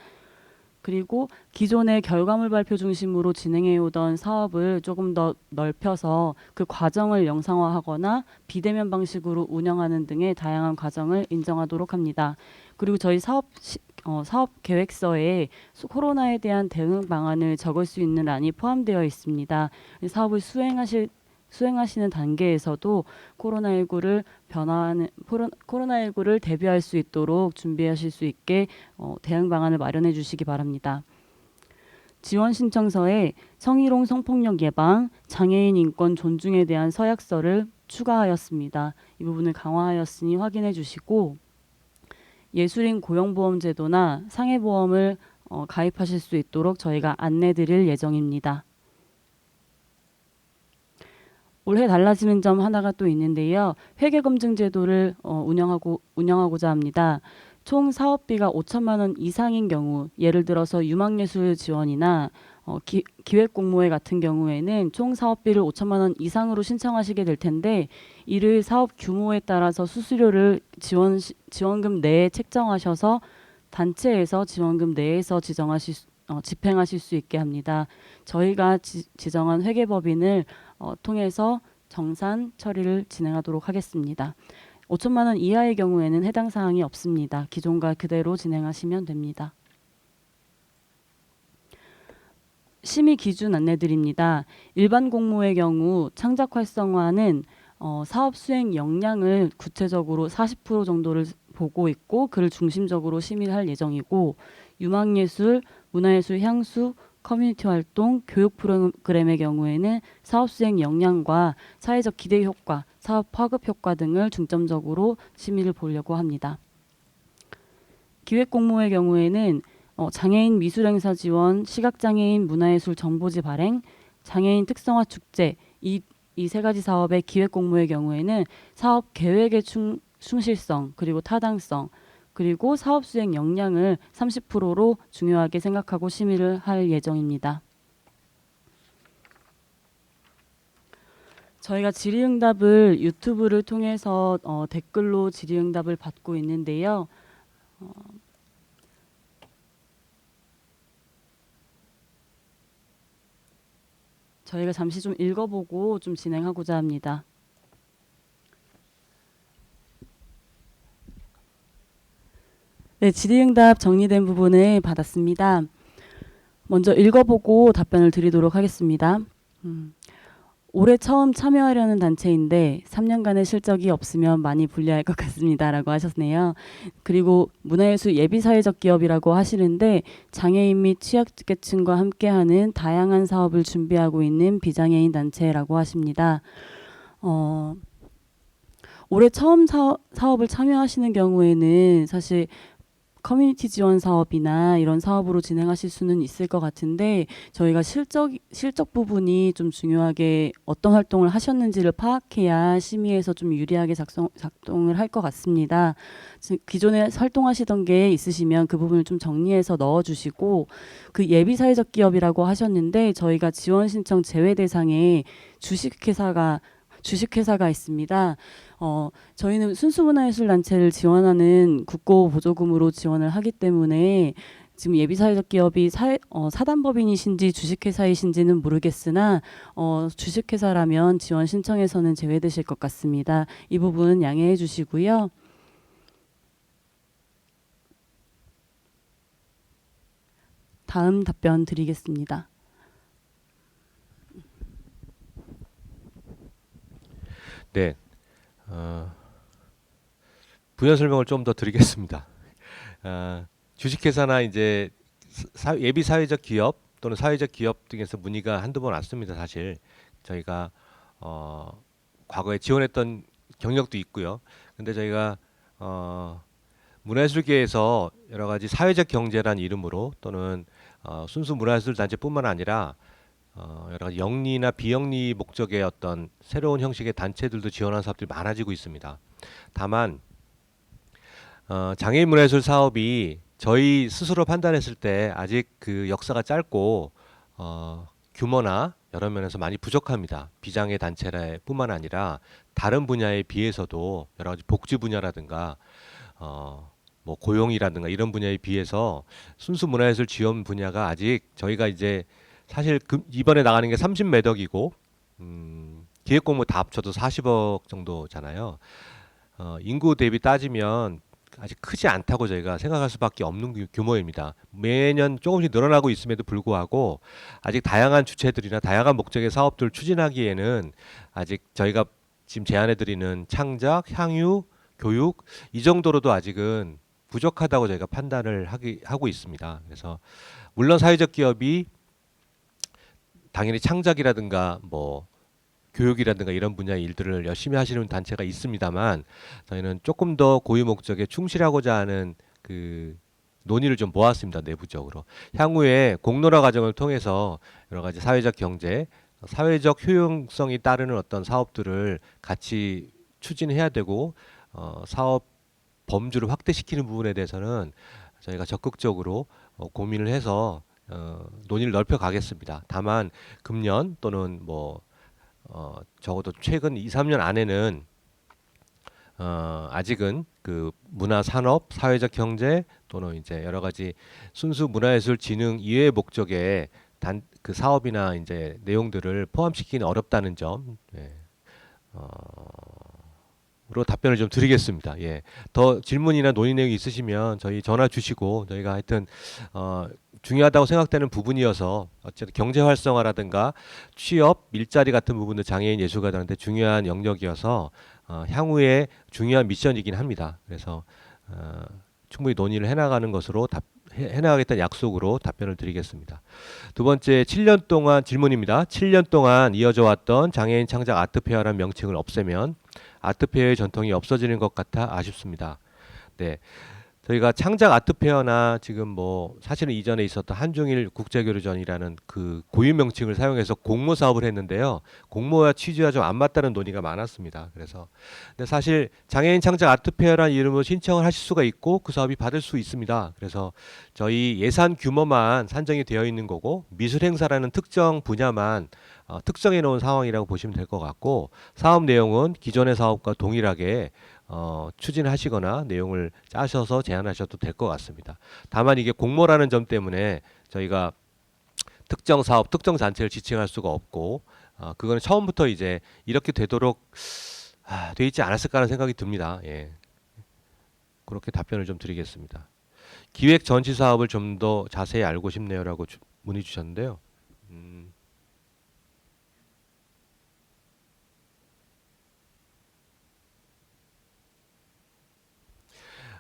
그리고 기존의 결과물 발표 중심으로 진행해오던 사업을 조금 더 넓혀서 그 과정을 영상화하거나 비대면 방식으로 운영하는 등의 다양한 과정을 인정하도록 합니다. 그리고 저희 사업 계획서에 코로나에 대한 대응 방안을 적을 수 있는 란이 포함되어 있습니다. 사업을 수행하시는 단계에서도 코로나19를 대비할 수 있도록 준비하실 수 있게 대응 방안을 마련해 주시기 바랍니다. 지원 신청서에 성희롱 성폭력 예방, 장애인 인권 존중에 대한 서약서를 추가하였습니다. 이 부분을 강화하였으니 확인해 주시고, 예술인 고용보험제도나 상해보험을 가입하실 수 있도록 저희가 안내 드릴 예정입니다. 올해 달라지는 점 하나가 또 있는데요. 회계검증 제도를 운영하고자 합니다. 총 사업비가 5천만 원 이상인 경우, 예를 들어서 유망예술 지원이나 기획공모회 같은 경우에는 총 사업비를 5천만 원 이상으로 신청하시게 될 텐데, 이를 사업 규모에 따라서 수수료를 지원금 내에 책정하셔서 단체에서 지원금 내에서 집행하실 수 있게 합니다. 저희가 지정한 회계법인을 통해서 정산 처리를 진행하도록 하겠습니다. 5천만 원 이하의 경우에는 해당 사항이 없습니다. 기존과 그대로 진행하시면 됩니다. 심의 기준 안내드립니다. 일반 공모의 경우 창작 활성화는 사업 수행 역량을 구체적으로 40% 정도를 보고 있고 그를 중심적으로 심의를 할 예정이고, 유망예술, 문화예술 향수, 커뮤니티 활동, 교육 프로그램의 경우에는 사업 수행 역량과 사회적 기대 효과, 사업 파급 효과 등을 중점적으로 심의를 보려고 합니다. 기획 공모의 경우에는 장애인 미술행사 지원, 시각장애인 문화예술 정보지 발행, 장애인 특성화 축제, 이 세 가지 사업의 기획 공모의 경우에는 사업 계획의 충실성, 그리고 타당성, 그리고 사업 수행 역량을 30%로 중요하게 생각하고 심의를 할 예정입니다. 저희가 질의응답을 유튜브를 통해서 댓글로 질의응답을 받고 있는데요. 저희가 잠시 좀 읽어보고 좀 진행하고자 합니다. 네, 질의응답 정리된 부분을 받았습니다. 먼저 읽어보고 답변을 드리도록 하겠습니다. 올해 처음 참여하려는 단체인데 3년간의 실적이 없으면 많이 불리할 것 같습니다. 라고 하셨네요. 그리고 문화예술 예비사회적 기업이라고 하시는데 장애인 및 취약계층과 함께하는 다양한 사업을 준비하고 있는 비장애인 단체라고 하십니다. 올해 처음 사업을 참여하시는 경우에는 사실 커뮤니티 지원 사업이나 이런 사업으로 진행하실 수는 있을 것 같은데 저희가 실적 부분이 좀 중요하게 어떤 활동을 하셨는지를 파악해야 심의에서 좀 유리하게 작동을 할 것 같습니다. 기존에 활동하시던 게 있으시면 그 부분을 좀 정리해서 넣어주시고 그 예비 사회적 기업이라고 하셨는데 저희가 지원 신청 제외 대상에 주식회사가 있습니다. 저희는 순수문화예술단체를 지원하는 국고보조금으로 지원을 하기 때문에 지금 예비사회적 기업이 사단법인이신지 주식회사이신지는 모르겠으나 주식회사라면 지원 신청에서는 제외되실 것 같습니다. 이 부분 양해해 주시고요. 다음 답변 드리겠습니다. 네, 부연 설명을 좀 더 드리겠습니다. 주식회사나 이제 예비 사회적 기업 또는 사회적 기업 등에서 문의가 한두 번 왔습니다. 사실 저희가 과거에 지원했던 경력도 있고요. 근데 저희가 문화예술계에서 여러 가지 사회적 경제란 이름으로 또는 순수 문화예술 단체뿐만 아니라 여러 가지 영리나 비영리 목적의 어떤 새로운 형식의 단체들도 지원하는 사업들이 많아지고 있습니다. 다만 장애인 문화예술 사업이 저희 스스로 판단했을 때 아직 그 역사가 짧고 규모나 여러 면에서 많이 부족합니다. 비장애 단체뿐만 아니라 다른 분야에 비해서도 여러 가지 복지 분야라든가 뭐 고용이라든가 이런 분야에 비해서 순수 문화예술 지원 분야가 아직 저희가 이제 사실 이번에 나가는 게 30몇 억이고 기획공모 다 합쳐도 40억 정도잖아요. 인구 대비 따지면 아직 크지 않다고 저희가 생각할 수밖에 없는 규모입니다. 매년 조금씩 늘어나고 있음에도 불구하고 아직 다양한 주체들이나 다양한 목적의 사업들을 추진하기에는 아직 저희가 지금 제안해드리는 창작, 향유, 교육 이 정도로도 아직은 부족하다고 저희가 판단을 하고 있습니다. 그래서 물론 사회적 기업이 당연히 창작이라든가 뭐 교육이라든가 이런 분야의 일들을 열심히 하시는 단체가 있습니다만 저희는 조금 더 고유 목적에 충실하고자 하는 그 논의를 좀 모았습니다. 내부적으로. 향후에 공론화 과정을 통해서 여러 가지 사회적 경제, 사회적 효용성이 따르는 어떤 사업들을 같이 추진해야 되고 사업 범주를 확대시키는 부분에 대해서는 저희가 적극적으로 고민을 해서 논의를 넓혀 가겠습니다. 다만 금년 또는 뭐 적어도 최근 2, 3년 안에는 아직은 그 문화 산업, 사회적 경제 또는 이제 여러 가지 순수 문화예술 진흥 이외의 목적의 그 사업이나 이제 내용들을 포함시키기는 어렵다는 점, 로 답변을 좀 드리겠습니다. 예. 더 질문이나 논의 내용이 있으시면 저희 전화 주시고 저희가 하여튼 중요하다고 생각되는 부분이어서 어쨌든 경제 활성화라든가 취업, 일자리 같은 부분도 장애인 예술가들한테 중요한 영역이어서 향후에 중요한 미션이긴 합니다. 그래서 충분히 논의를 해나가는 것으로 해나가겠다는 약속으로 답변을 드리겠습니다. 두 번째, 7년 동안 질문입니다. 7년 동안 이어져 왔던 장애인 창작 아트페어라는 명칭을 없애면 아트페어의 전통이 없어지는 것 같아 아쉽습니다. 네. 저희가 창작 아트페어나 지금 뭐 사실은 이전에 있었던 한중일 국제교류전이라는 그 고유 명칭을 사용해서 공모 사업을 했는데요. 공모와 취지와 좀 안 맞다는 논의가 많았습니다. 그래서 근데 사실 장애인 창작 아트페어라는 이름으로 신청을 하실 수가 있고 그 사업이 받을 수 있습니다. 그래서 저희 예산 규모만 산정이 되어 있는 거고 미술 행사라는 특정 분야만 특정해 놓은 상황이라고 보시면 될 것 같고 사업 내용은 기존의 사업과 동일하게 추진하시거나 내용을 짜셔서 제안하셔도 될 것 같습니다. 다만 이게 공모라는 점 때문에 저희가 특정 사업, 특정 단체를 지칭할 수가 없고 그거는 처음부터 이제 이렇게 되도록 돼 있지 않았을까 하는 생각이 듭니다. 예. 그렇게 답변을 좀 드리겠습니다. 기획 전시 사업을 좀 더 자세히 알고 싶네요라고 문의 주셨는데요.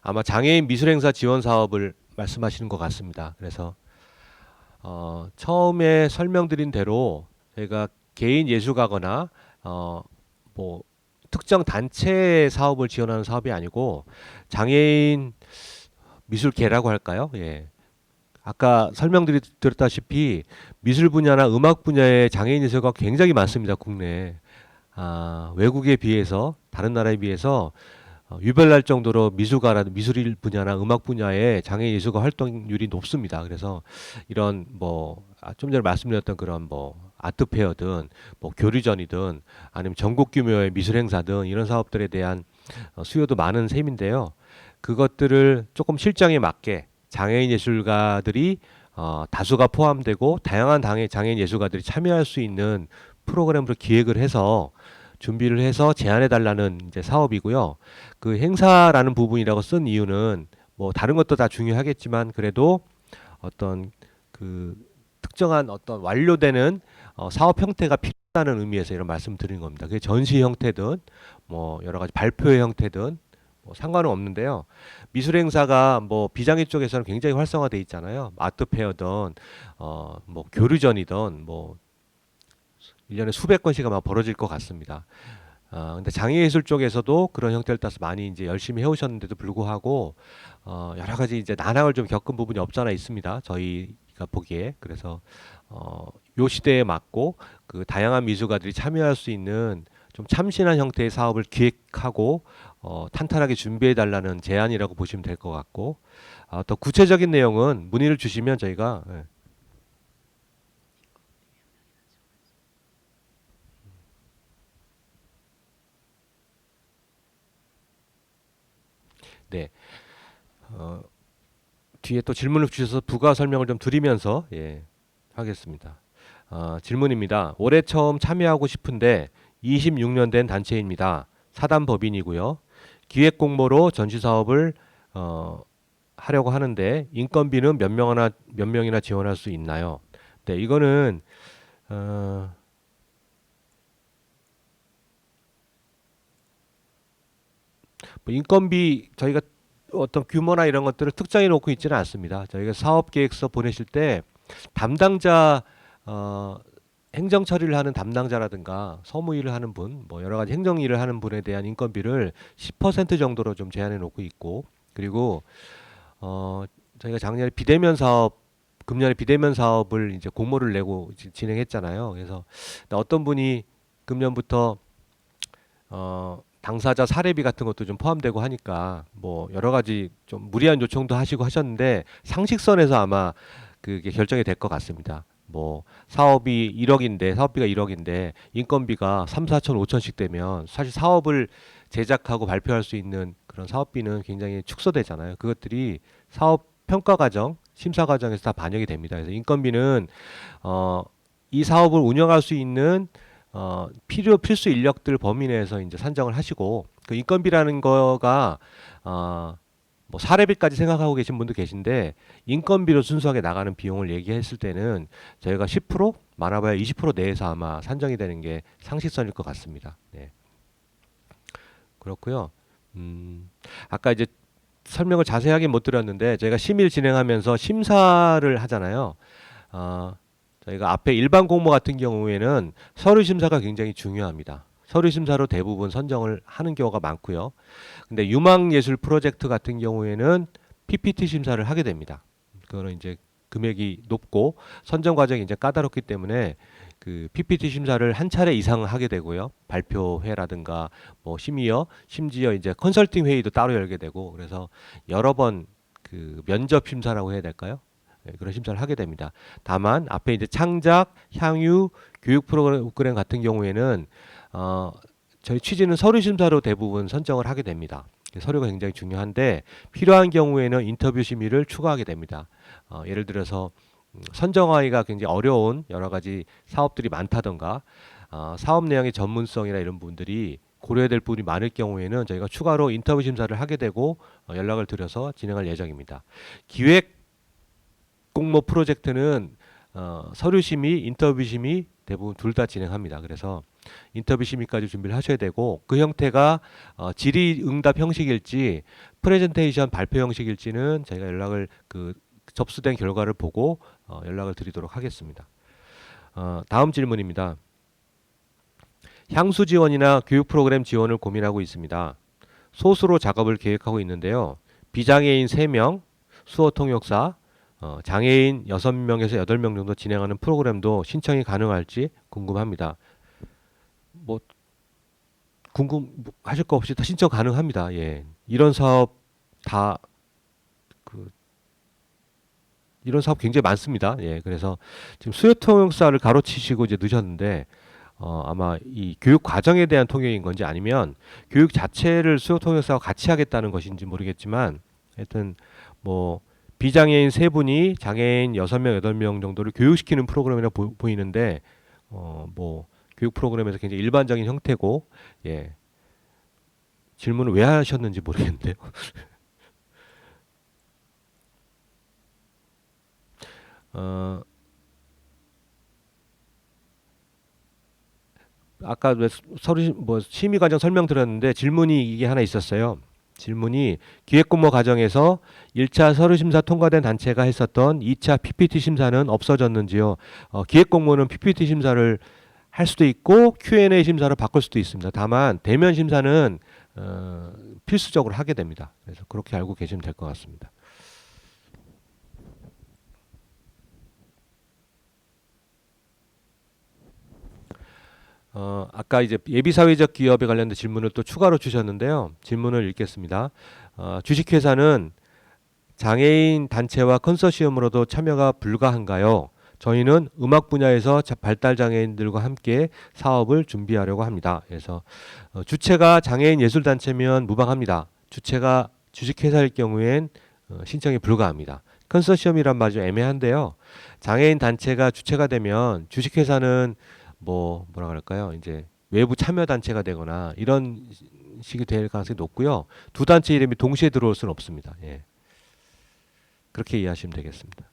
아마 장애인 미술행사 지원 사업을 말씀하시는 것 같습니다. 그래서 처음에 설명드린 대로 저희가 개인 예술가거나 뭐 특정 단체의 사업을 지원하는 사업이 아니고 장애인 미술계라고 할까요? 예. 아까 설명드렸다시피 미술 분야나 음악 분야의 장애인 예술가가 굉장히 많습니다. 국내에. 외국에 비해서 다른 나라에 비해서 유별날 정도로 미술 분야나 음악 분야의 장애인 예술가 활동률이 높습니다. 그래서 이런 좀 전에 말씀드렸던 그런 아트 페어든 교류전이든 아니면 전국 규모의 미술 행사든 이런 사업들에 대한 수요도 많은 셈인데요. 그것들을 조금 실정에 맞게 장애인 예술가들이 다수가 포함되고 다양한 장애인 예술가들이 참여할 수 있는 프로그램으로 기획을 해서 준비를 해서 제안해 달라는 이제 사업이고요. 그 행사라는 부분이라고 쓴 이유는 다른 것도 다 중요하겠지만 그래도 어떤 그 특정한 어떤 완료되는 사업 형태가 필요하다는 의미에서 이런 말씀 드리는 겁니다. 그게 전시 형태든 여러 가지 발표회 형태든 상관은 없는데요. 미술 행사가 비장애 쪽에서는 굉장히 활성화돼 있잖아요. 아트 페어든 교류전이든 1년에 수백 건씩 아마 벌어질 것 같습니다. 근데 장애예술 쪽에서도 그런 형태를 따서 많이 이제 열심히 해오셨는데도 불구하고 여러 가지 이제 난항을 좀 겪은 부분이 없잖아 있습니다. 저희가 보기에. 그래서 요 시대에 맞고 그 다양한 미술가들이 참여할 수 있는 좀 참신한 형태의 사업을 기획하고 탄탄하게 준비해 달라는 제안이라고 보시면 될 것 같고 더 구체적인 내용은 문의를 주시면 저희가 네. 뒤에 또 질문을 주셔서 부가 설명을 좀 드리면서 하겠습니다. 질문입니다. 올해 처음 참여하고 싶은데 26년 된 단체입니다. 사단법인이고요. 기획 공모로 전시 사업을 하려고 하는데 인건비는 몇 명이나 지원할 수 있나요? 네, 이거는 인건비 저희가 어떤 규모나 이런 것들을 특정해 놓고 있지는 않습니다. 저희가 사업 계획서 보내실 때 담당자 행정 처리를 하는 담당자라든가 서무 일을 하는 분, 여러 가지 행정 일을 하는 분에 대한 인건비를 10% 정도로 좀 제한해 놓고 있고 그리고 저희가 작년에 금년에 비대면 사업을 이제 공모를 내고 진행했잖아요. 그래서 어떤 분이 금년부터 당사자 사례비 같은 것도 좀 포함되고 하니까 여러 가지 좀 무리한 요청도 하시고 하셨는데 상식선에서 아마 그게 결정이 될 것 같습니다. 사업이 1억인데 사업비가 1억인데 인건비가 3, 4천, 5천씩 되면 사실 사업을 제작하고 발표할 수 있는 그런 사업비는 굉장히 축소되잖아요. 그것들이 사업 평가 과정, 심사 과정에서 다 반영이 됩니다. 그래서 인건비는 이 사업을 운영할 수 있는 필수 인력들 범위 내에서 이제 산정을 하시고 그 인건비라는 거가 사례비까지 생각하고 계신 분도 계신데 인건비로 순수하게 나가는 비용을 얘기했을 때는 저희가 10% 많아봐야 20% 내에서 아마 산정이 되는 게 상식선일 것 같습니다. 네. 그렇고요. 아까 이제 설명을 자세하게 못 드렸는데 저희가 심의를 진행하면서 심사를 하잖아요. 저희가 앞에 일반 공모 같은 경우에는 서류 심사가 굉장히 중요합니다. 서류 심사로 대부분 선정을 하는 경우가 많고요. 근데 유망예술 프로젝트 같은 경우에는 PPT 심사를 하게 됩니다. 그거는 이제 금액이 높고 선정 과정이 이제 까다롭기 때문에 그 PPT 심사를 한 차례 이상 하게 되고요. 발표회라든가 심지어 이제 컨설팅 회의도 따로 열게 되고 그래서 여러 번 그 면접 심사라고 해야 될까요? 네, 그런 심사를 하게 됩니다. 다만 앞에 이제 창작, 향유, 교육 프로그램 같은 경우에는 저희 취지는 서류 심사로 대부분 선정을 하게 됩니다. 서류가 굉장히 중요한데 필요한 경우에는 인터뷰 심의를 추가하게 됩니다. 예를 들어서 선정하기가 굉장히 어려운 여러 가지 사업들이 많다던가 사업 내용의 전문성이나 이런 부분들이 고려해야 될 부분이 많을 경우에는 저희가 추가로 인터뷰 심사를 하게 되고 연락을 드려서 진행할 예정입니다. 기획 공모 프로젝트는 서류 심의, 인터뷰 심의 대부분 둘 다 진행합니다. 그래서 인터뷰 심의까지 준비를 하셔야 되고 그 형태가 질의응답 형식일지 프레젠테이션 발표 형식일지는 저희가 연락을 접수된 결과를 보고 연락을 드리도록 하겠습니다. 다음 질문입니다. 향수 지원이나 교육 프로그램 지원을 고민하고 있습니다. 소수로 작업을 계획하고 있는데요. 비장애인 3명, 수어 통역사, 장애인 6명에서 8명 정도 진행하는 프로그램도 신청이 가능할지 궁금합니다. 뭐 궁금하실 거 없이 다 신청 가능합니다. 예. 이런 사업 다 그 이런 사업 굉장히 많습니다. 예. 그래서 지금 수요 통역사를 가로치시고 이제 넣으셨는데 아마 이 교육 과정에 대한 통역인 건지 아니면 교육 자체를 수요 통역사와 같이 하겠다는 것인지 모르겠지만 하여튼 뭐 비장애인 3분이 장애인 6명, 8명 정도를 교육시키는 프로그램이라 보이는데 뭐 교육 프로그램에서 굉장히 일반적인 형태고 예. 질문을 왜 하셨는지 모르겠는데요. 아까 왜 서류 뭐 심의 과정 설명드렸는데 질문이 이게 하나 있었어요. 질문이 기획 공모 과정에서 1차 서류 심사 통과된 단체가 했었던 2차 PPT 심사는 없어졌는지요? 기획 공모는 PPT 심사를 할 수도 있고 Q&A 심사로 바꿀 수도 있습니다. 다만 대면 심사는 필수적으로 하게 됩니다. 그래서 그렇게 알고 계시면 될 것 같습니다. 아까 이제 예비사회적 기업에 관련된 질문을 또 추가로 주셨는데요. 질문을 읽겠습니다. 주식회사는 장애인 단체와 컨소시엄으로도 참여가 불가한가요? 저희는 음악 분야에서 발달 장애인들과 함께 사업을 준비하려고 합니다. 그래서 주체가 장애인 예술단체면 무방합니다. 주체가 주식회사일 경우엔 신청이 불가합니다. 컨소시엄이란 말이 좀 애매한데요. 장애인 단체가 주체가 되면 주식회사는 뭐라 그럴까요? 이제 외부 참여 단체가 되거나 이런 식이 될 가능성이 높고요. 두 단체 이름이 동시에 들어올 수는 없습니다. 예. 그렇게 이해하시면 되겠습니다.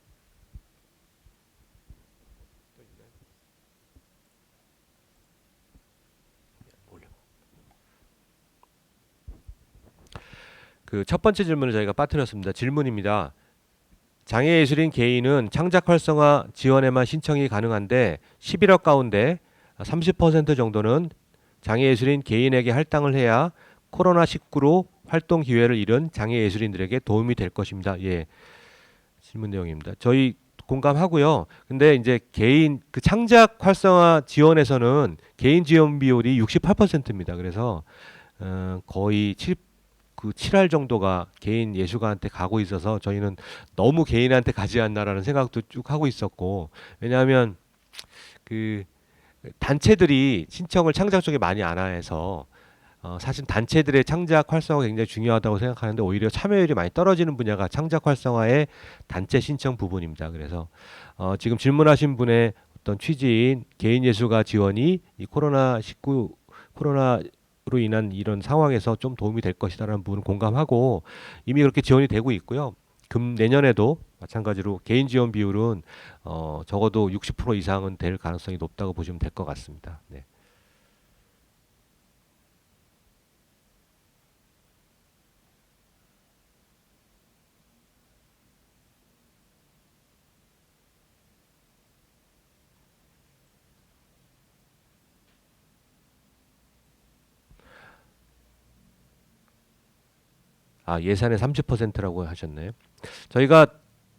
그 첫 번째 질문을 저희가 빠뜨렸습니다. 질문입니다. 장애예술인 개인은 창작 활성화 지원에만 신청이 가능한데 11억 가운데 30% 정도는 장애예술인 개인에게 할당을 해야 코로나19로 활동 기회를 잃은 장애예술인들에게 도움이 될 것입니다. 예. 질문 내용입니다. 저희 공감하고요. 근데 이제 개인 그 창작 활성화 지원에서는 개인 지원 비율이 68%입니다. 그래서 거의 7할 정도가 개인 예술가한테 가고 있어서 저희는 너무 개인한테 가지 않나라는 생각도 쭉 하고 있었고, 왜냐하면 그 단체들이 신청을 창작 쪽에 많이 안 해서 사실 단체들의 창작 활성화가 굉장히 중요하다고 생각하는데 오히려 참여율이 많이 떨어지는 분야가 창작 활성화의 단체 신청 부분입니다. 그래서 지금 질문하신 분의 어떤 취지인 개인 예술가 지원이 이 코로나로 인한 이런 상황에서 좀 도움이 될 것이다라는 부분은 공감하고 이미 그렇게 지원이 되고 있고요. 내년에도 마찬가지로 개인 지원 비율은 적어도 60% 이상은 될 가능성이 높다고 보시면 될 것 같습니다. 네. 예산의 30%라고 하셨네요. 저희가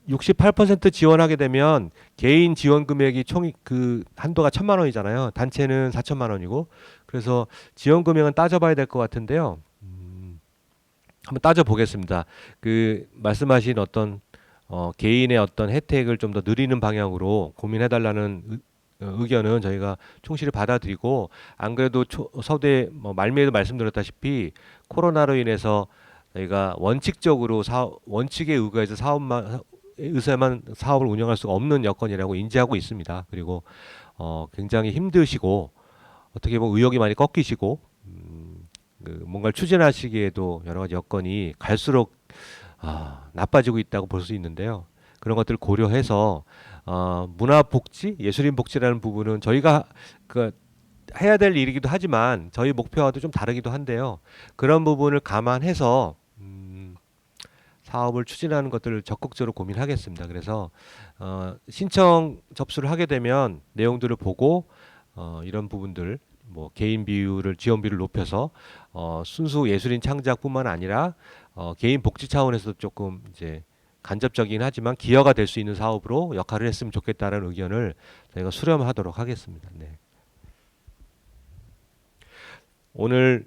68% 지원하게 되면 개인 지원 금액이 총 그 한도가 1,000만 원이잖아요. 단체는 4천만 원이고 그래서 지원 금액은 따져봐야 될 것 같은데요. 한번 따져보겠습니다. 그 말씀하신 어떤 개인의 어떤 혜택을 좀 더 늘리는 방향으로 고민해달라는 의견은 저희가 충실히 받아들이고 안 그래도 서두에 말미에도 말씀드렸다시피 코로나로 인해서 저희가 원칙적으로 원칙에 의거해서 의사만 사업을 운영할 수가 없는 여건이라고 인지하고 있습니다. 그리고 굉장히 힘드시고 어떻게 보면 의욕이 많이 꺾이시고 뭔가를 추진하시기에도 여러 가지 여건이 갈수록 나빠지고 있다고 볼 수 있는데요. 그런 것들을 고려해서 문화복지, 예술인복지라는 부분은 저희가 해야 될 일이기도 하지만 저희 목표와도 좀 다르기도 한데요. 그런 부분을 감안해서 사업을 추진하는 것들을 적극적으로 고민하겠습니다. 그래서 신청 접수를 하게 되면 내용들을 보고 이런 부분들 뭐 개인 비율을 지원 비율을 높여서 순수 예술인 창작뿐만 아니라 개인 복지 차원에서도 조금 이제 간접적이긴 하지만 기여가 될 수 있는 사업으로 역할을 했으면 좋겠다는 의견을 저희가 수렴하도록 하겠습니다. 네. 오늘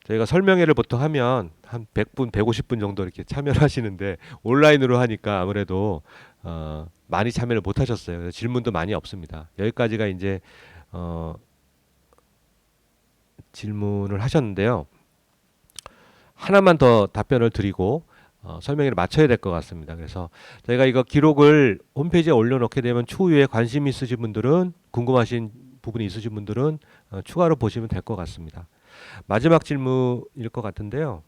저희가 설명회를 보통 하면 한 100분, 150분 정도 이렇게 참여를 하시는데 온라인으로 하니까 아무래도 많이 참여를 못 하셨어요. 그래서 질문도 많이 없습니다. 여기까지가 이제 질문을 하셨는데요. 하나만 더 답변을 드리고 설명회를 마쳐야 될 것 같습니다. 그래서 저희가 이거 기록을 홈페이지에 올려놓게 되면 추후에 관심 있으신 분들은, 궁금하신 부분이 있으신 분들은 추가로 보시면 될 것 같습니다. 마지막 질문일 것 같은데요.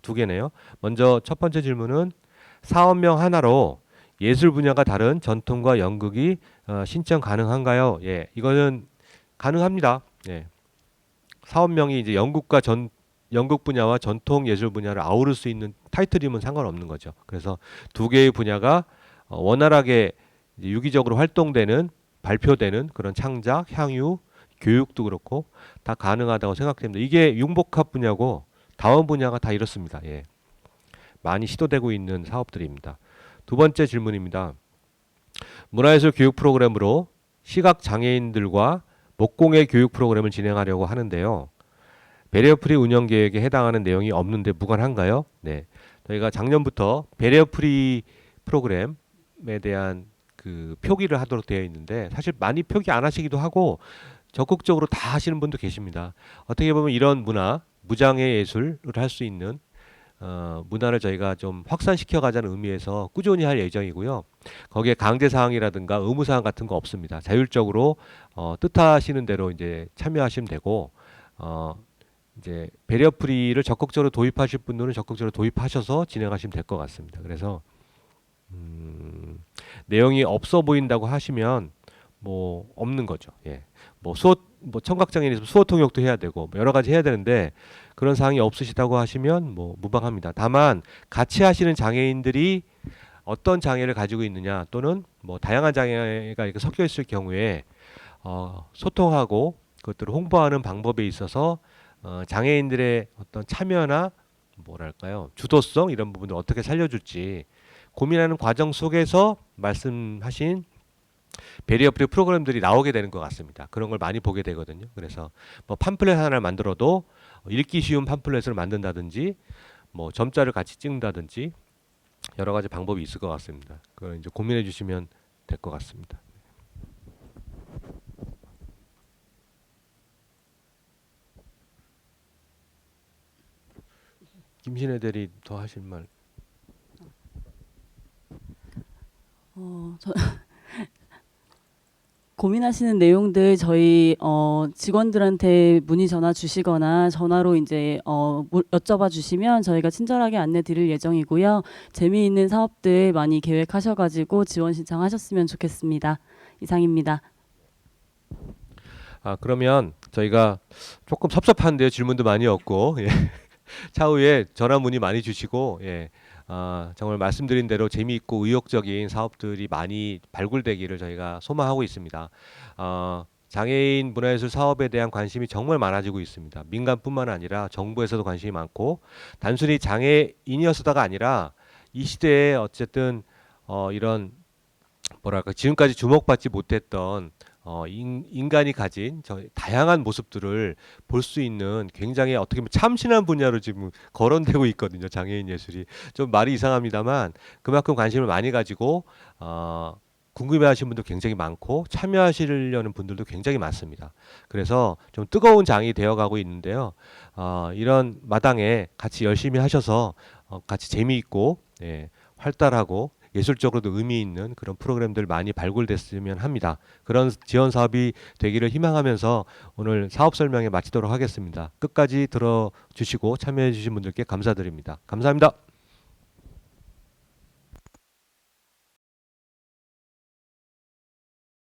두 개네요. 먼저 첫 번째 질문은 사업명 하나로 예술 분야가 다른 전통과 연극이 신청 가능한가요? 예, 이거는 가능합니다. 예. 사업명이 이제 연극 분야와 전통 예술 분야를 아우를 수 있는 타이틀이면 상관없는 거죠. 그래서 두 개의 분야가 원활하게 이제 유기적으로 활동되는, 발표되는 그런 창작, 향유, 교육도 그렇고 다 가능하다고 생각됩니다. 이게 융복합 분야고 다원 분야가 다 이렇습니다. 예. 많이 시도되고 있는 사업들입니다. 두 번째 질문입니다. 문화예술 교육 프로그램으로 시각 장애인들과 목공예 교육 프로그램을 진행하려고 하는데요. 배리어프리 운영 계획에 해당하는 내용이 없는데 무관한가요? 네, 저희가 작년부터 배리어프리 프로그램에 대한 표기를 하도록 되어 있는데 사실 많이 표기 안 하시기도 하고 적극적으로 다 하시는 분도 계십니다. 어떻게 보면 이런 무장애 예술을 할 수 있는 문화를 저희가 좀 확산시켜 가자는 의미에서 꾸준히 할 예정이고요. 거기에 강제 사항이라든가 의무 사항 같은 거 없습니다. 자율적으로 뜻하시는 대로 이제 참여하시면 되고 이제 배리어프리를 적극적으로 도입하실 분들은 적극적으로 도입하셔서 진행하시면 될 것 같습니다. 그래서 내용이 없어 보인다고 하시면 뭐 없는 거죠. 예. 뭐 청각장애인 있으면 수어 통역도 해야 되고 뭐 여러 가지 해야 되는데 그런 사항이 없으시다고 하시면 뭐 무방합니다. 다만 같이 하시는 장애인들이 어떤 장애를 가지고 있느냐 또는 뭐 다양한 장애가 이렇게 섞여 있을 경우에 소통하고 그것들을 홍보하는 방법에 있어서 장애인들의 어떤 참여나 뭐랄까요 주도성 이런 부분을 어떻게 살려줄지 고민하는 과정 속에서 말씀하신 배리어프리 프로그램들이 나오게 되는 것 같습니다. 그런 걸 많이 보게 되거든요. 그래서 뭐 팜플렛 하나를 만들어도 읽기 쉬운 팜플렛을 만든다든지 뭐 점자를 같이 찍는다든지 여러 가지 방법이 있을 것 같습니다. 그걸 이제 고민해 주시면 될 것 같습니다. 김신혜 대리 더 하실 말. 고민하시는 내용들 저희 직원들한테 문의 전화 주시거나 전화로 이제 여쭤봐 주시면 저희가 친절하게 안내 드릴 예정이고요. 재미있는 사업들 많이 계획하셔가지고 지원 신청하셨으면 좋겠습니다. 이상입니다. 그러면 저희가 조금 섭섭한데요. 질문도 많이 없고 예. 차후에 전화 문의 많이 주시고 예. 정말 말씀드린 대로 재미있고 의욕적인 사업들이 많이 발굴되기를 저희가 소망하고 있습니다. 장애인 문화예술 사업에 대한 관심이 정말 많아지고 있습니다. 민간뿐만 아니라 정부에서도 관심이 많고 단순히 장애인이었다가 아니라 이 시대에 어쨌든 이런 뭐랄까 지금까지 주목받지 못했던 인간이 가진 다양한 모습들을 볼 수 있는 굉장히 어떻게 보면 참신한 분야로 지금 거론되고 있거든요. 장애인 예술이 좀 말이 이상합니다만 그만큼 관심을 많이 가지고 궁금해하시는 분도 굉장히 많고 참여하시려는 분들도 굉장히 많습니다. 그래서 좀 뜨거운 장이 되어가고 있는데요. 이런 마당에 같이 열심히 하셔서 같이 재미있고 예, 활달하고 예술적으로도 의미 있는 그런 프로그램들 많이 발굴됐으면 합니다. 그런 지원 사업이 되기를 희망하면서 오늘 사업 설명회 마치도록 하겠습니다. 끝까지 들어주시고 참여해 주신 분들께 감사드립니다. 감사합니다.